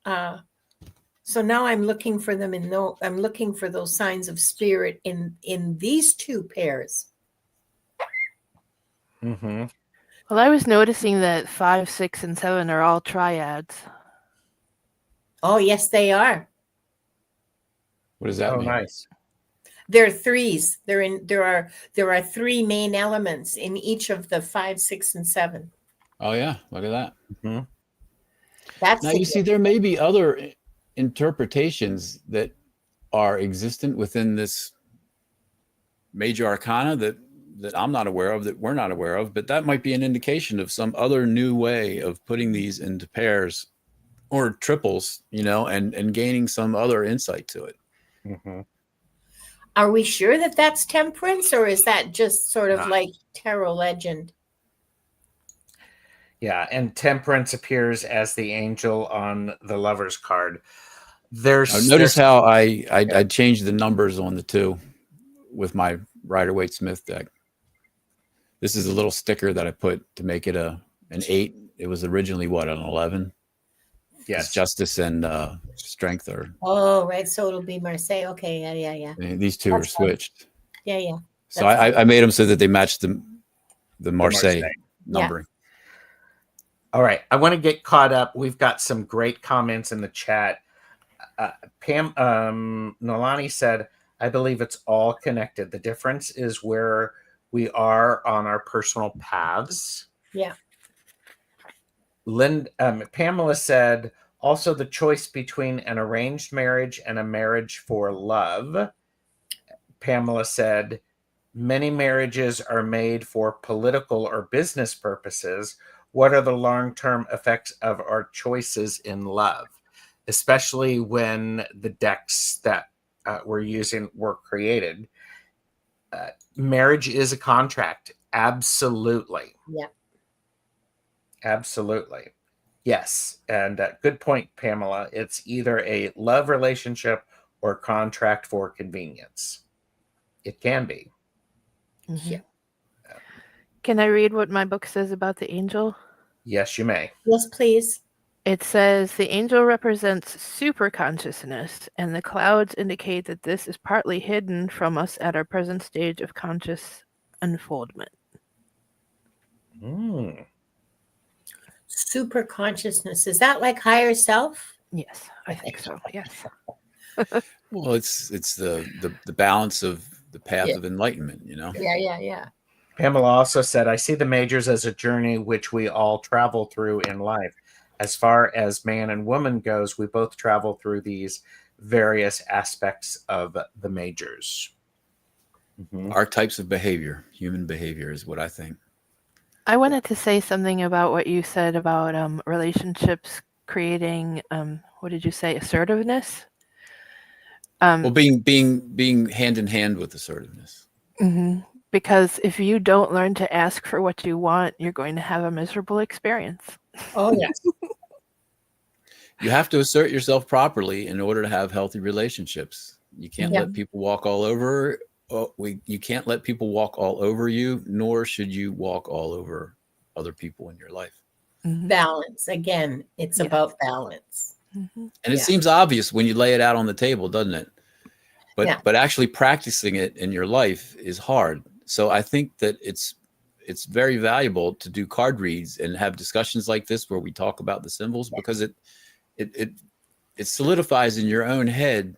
so now I'm looking for them I'm looking for those signs of spirit in these two pairs. Well, I was noticing that 5, 6, and 7 are all triads. Oh, yes, they are. What does that mean? Nice. They're threes. There are three main elements in each of the 5, 6, and 7. Oh yeah, look at that. That's Now you see, there may be other interpretations that are existent within this major arcana that I'm not aware of, that we're not aware of, but that might be an indication of some other new way of putting these into pairs or triples, and gaining some other insight to it. Are we sure that that's temperance, or is that just sort of like tarot legend? Yeah, and temperance appears as the angel on the Lovers card. Notice how I changed the numbers on the 2 with my Rider-Waite-Smith deck. This is a little sticker that I put to make it an 8. It was originally an 11. Yes, justice and strength are. Oh, right. So it'll be Marseille. Okay, yeah. And these 2 are switched. Yeah. So I made them so that they match the Marseille numbering. Yeah. All right, I want to get caught up. We've got some great comments in the chat. Pam Nolani said, "I believe it's all connected. The difference is where we are on our personal paths." Yeah. Pamela said, "Also the choice between an arranged marriage and a marriage for love." Pamela said, "Many marriages are made for political or business purposes. What are the long-term effects of our choices in love, especially when the decks that we're using were created?" Marriage is a contract. Absolutely. Yeah. Absolutely. Yes. And good point, Pamela. It's either a love relationship or contract for convenience. It can be. Yeah. Can I read what my book says about the angel? Yes, you may. Yes, please. It says the angel represents super consciousness, and the clouds indicate that this is partly hidden from us at our present stage of conscious unfoldment. Super consciousness. Is that like higher self? Yes, I think so. Yes. Well, it's the balance of the path of enlightenment, Yeah. Pamela also said, "I see the majors as a journey which we all travel through in life. As far as man and woman goes, we both travel through these various aspects of the majors." Archetypes of behavior, human behavior is what I think. I wanted to say something about what you said about relationships creating, what did you say, assertiveness? Well, being hand in hand with assertiveness. Because if you don't learn to ask for what you want, you're going to have a miserable experience. Oh, yes. You have to assert yourself properly in order to have healthy relationships. You can't let people walk all over. You can't let people walk all over you, nor should you walk all over other people in your life. Balance. Again, it's about balance. And it seems obvious when you lay it out on the table, doesn't it? But actually practicing it in your life is hard. So I think that it's very valuable to do card reads and have discussions like this where we talk about the symbols, because it solidifies in your own head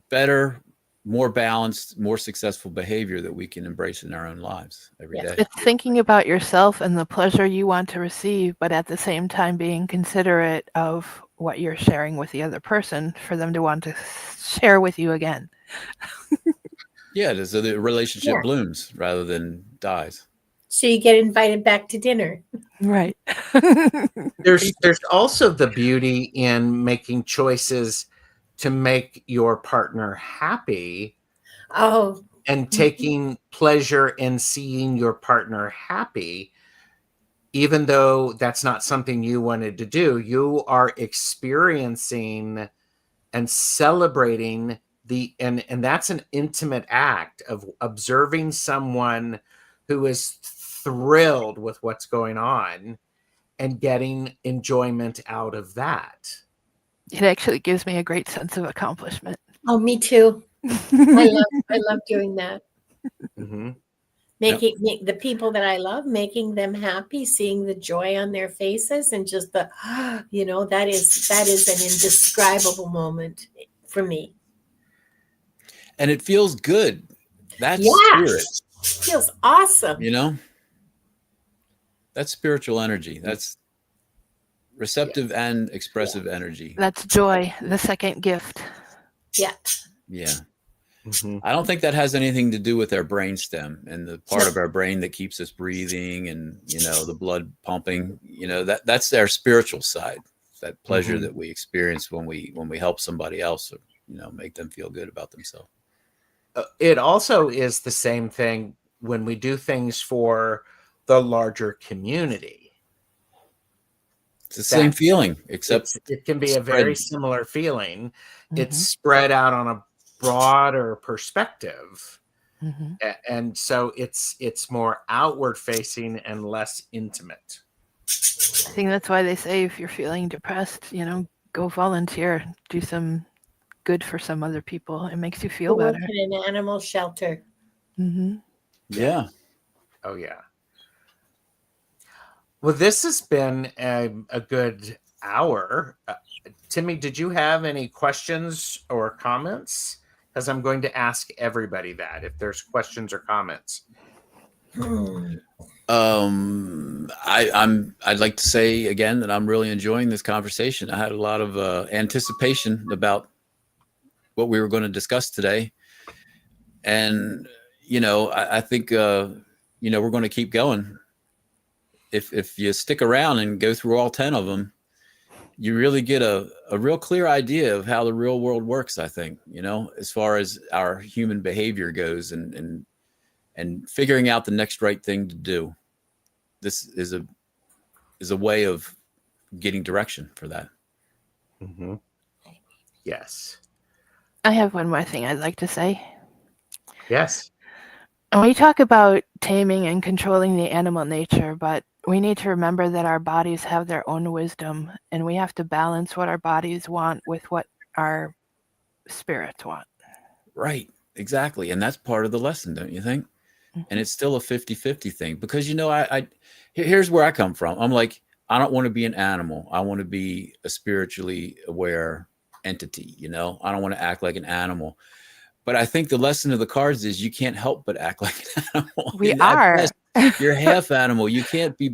better more balanced, more successful behavior that we can embrace in our own lives every day. It's thinking about yourself and the pleasure you want to receive, but at the same time being considerate of what you're sharing with the other person for them to want to share with you again. Yeah, so the relationship blooms rather than dies. So you get invited back to dinner. Right. There's also the beauty in making choices to make your partner happy. Oh. And taking pleasure in seeing your partner happy, even though that's not something you wanted to do. You are experiencing and celebrating and that's an intimate act of observing someone who is thrilled with what's going on and getting enjoyment out of that. It actually gives me a great sense of accomplishment. Oh, me too. I love doing that. Mm-hmm. Making the people that I love, making them happy, seeing the joy on their faces, and just that is an indescribable moment for me. And it feels good. That's spirit. It feels awesome. That's spiritual energy. That's receptive and expressive energy. That's joy, the second gift. Yeah. Yeah. Mm-hmm. I don't think that has anything to do with our brainstem and the part of our brain that keeps us breathing and, the blood pumping. That's our spiritual side, that pleasure that we experience when we help somebody else, make them feel good about themselves. It also is the same thing when we do things for the larger community. It's the same feeling, except it can be a very similar feeling. Mm-hmm. It's spread out on a broader perspective. Mm-hmm. And so it's more outward facing and less intimate. I think that's why they say if you're feeling depressed, go volunteer, do some good for some other people. It makes you feel better. In an animal shelter. Mm-hmm. Yeah. Oh, yeah. Well, this has been a good hour. Timy, did you have any questions or comments? Because I'm going to ask everybody that if there's questions or comments. I'd like to say again that I'm really enjoying this conversation. I had a lot of anticipation about what we were going to discuss today. And, I think, we're going to keep going. If you stick around and go through all 10 of them, you really get a real clear idea of how the real world works, I think, as far as our human behavior goes and figuring out the next right thing to do. This is a way of getting direction for that. Mm-hmm. Yes. I have one more thing I'd like to say. Yes. We talk about taming and controlling the animal nature, but we need to remember that our bodies have their own wisdom, and we have to balance what our bodies want with what our spirits want. Right. Exactly. And that's part of the lesson, don't you think? Mm-hmm. And it's still a 50-50 thing because, here's where I come from. I'm like, I don't want to be an animal. I want to be a spiritually aware entity. I don't want to act like an animal. But I think the lesson of the cards is you can't help but act like an animal. We are. Best, you're half animal. You can't be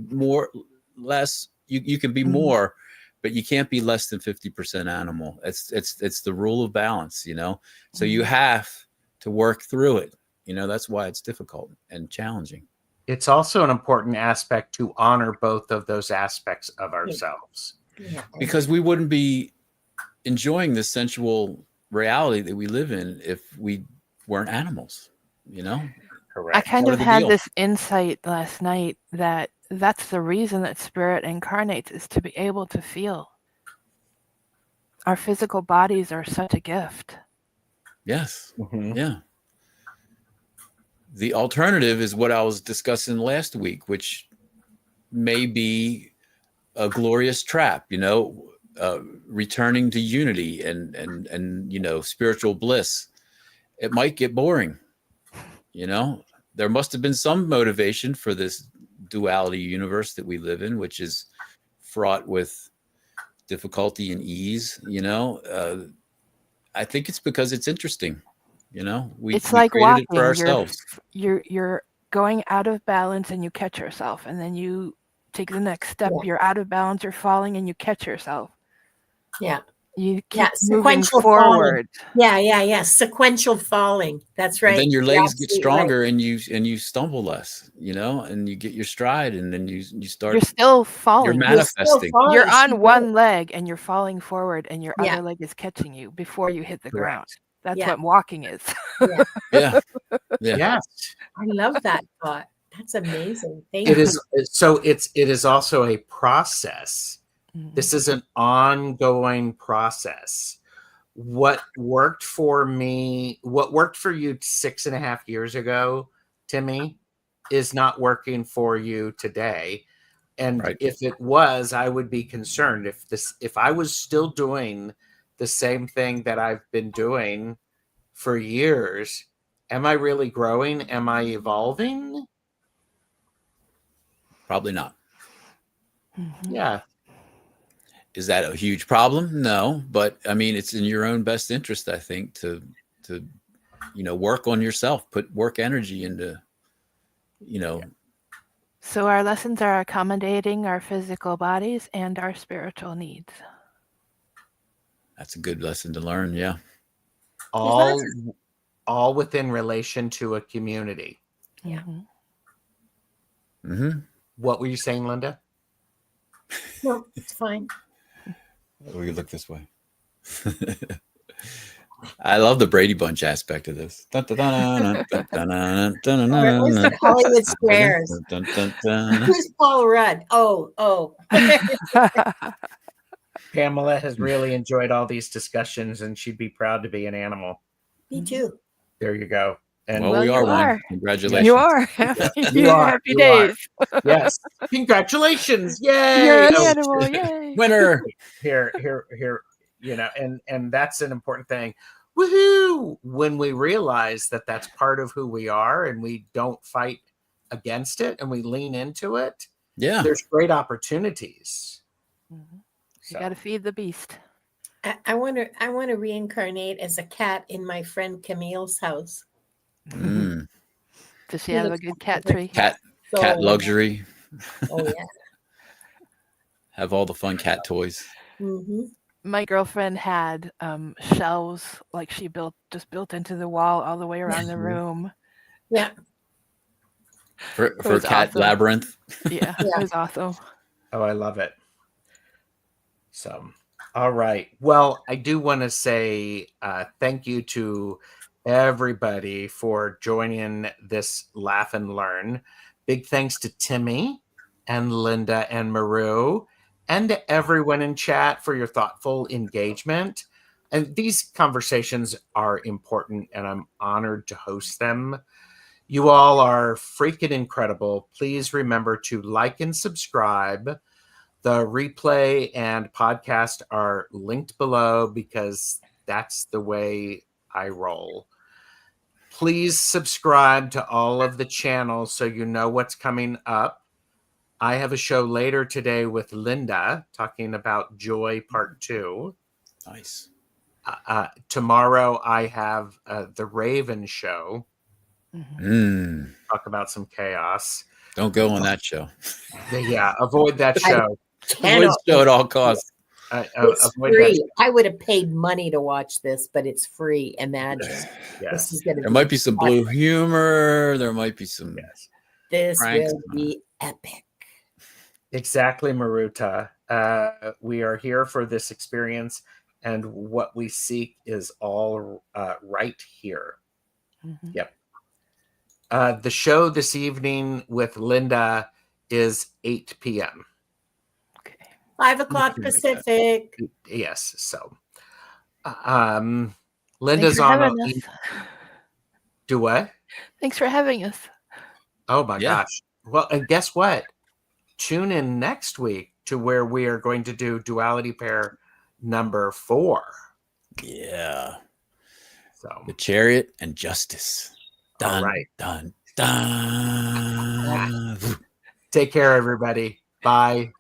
less. You can be more, but you can't be less than 50% animal. It's the rule of balance, So you have to work through it. That's why it's difficult and challenging. It's also an important aspect to honor both of those aspects of ourselves. Yeah. Because we wouldn't be enjoying the sensual reality that we live in if we weren't animals, Correct. I kind of had this insight last night that that's the reason that spirit incarnates, is to be able to feel. Our physical bodies are such a gift. Yes. Mm-hmm. Yeah. The alternative is what I was discussing last week, which may be a glorious trap, returning to unity and spiritual bliss. It might get boring. There must have been some motivation for this duality universe that we live in, which is fraught with difficulty and ease. I think it's because it's interesting, You know, it's we like created it walking. for ourselves. You're going out of balance and you catch yourself, and then you take the next step. Yeah. You're out of balance, you're falling, and you catch yourself. Yeah. You keep Yeah, moving sequential forward. falling. Yeah. Sequential falling. That's right. And then your You're legs get absolutely stronger right. and you stumble less, you know, and you get your stride, and then you start. You're still falling. You're You're still manifesting. falling. You're on She one leg and you're falling forward, and your Yeah. other leg is catching you before you hit the ground. Correct. That's Yeah. what walking is. Yeah. Yeah. Yes. I love that thought. That's amazing. Thank It you. is. So it is also a process. This is an ongoing process. What worked for me, what worked for you 6.5 years ago, Timy, is not working for you today. And Right. if it was, I would be concerned. If I was still doing the same thing that I've been doing for years, am I really growing? Am I evolving? Probably not. Yeah. Is that a huge problem? No, but I mean, it's in your own best interest, I think, to work on yourself, put work energy into, So our lessons are accommodating our physical bodies and our spiritual needs. That's a good lesson to learn. Yeah. All within relation to a community. Yeah. Mm-hmm. What were you saying, Linda? No, it's fine. We look this way. I love the Brady Bunch aspect of this. Where's the Hollywood Squares? Who's Paul Rudd? Oh. Pamela has really enjoyed all these discussions, and she'd be proud to be an animal. Me too. There you go. And well, we are you one. are. Congratulations. You are. You are. Happy You days. are. Yes. Congratulations. Yay. You're an Oh, animal. Yay. Winner. Here, and that's an important thing. Woohoo! When we realize that that's part of who we are and we don't fight against it and we lean into it, Yeah. there's great opportunities. You got to feed the beast. I want to reincarnate as a cat in my friend Camille's house. Mm. Does she have a good cat tree? Cat luxury. Oh yeah. Have all the fun cat toys. Mm-hmm. My girlfriend had shelves like she built into the wall all the way around the room. Yeah. For cat awesome. labyrinth. Yeah, it was awesome. Oh, I love it. So, all right. Well, I do want to say thank you to everybody for joining this Laugh and Learn. Big thanks to Timy and Linda and Maru, and to everyone in chat for your thoughtful engagement. And these conversations are important, and I'm honored to host them. You all are freaking incredible. Please remember to like and subscribe. The replay and podcast are linked below because that's the way I roll. Please subscribe to all of the channels so you know what's coming up. I have a show later today with Linda talking about Joy Part 2. Nice. Tomorrow I have the Raven show. Talk about some chaos. Don't go on that show. Yeah, avoid that show. Avoid the show at all costs. It's free. I would have paid money to watch this, but it's free. Imagine. Yes. This is gonna There might be some blue humor. There might be some. Yes. This pranks. will be epic. Exactly, Maruta. We are here for this experience, and what we seek is all right here. Yep. The show this evening with Linda is 8 p.m. 5 o'clock Pacific. Yes. So, Linda's on. Do what? Thanks for having us. Oh my gosh. Well, and guess what? Tune in next week to where we are going to do Duality Pair number 4. Yeah. So the Chariot and Justice. Dun, all right. Dun, dun. Take care, everybody. Bye.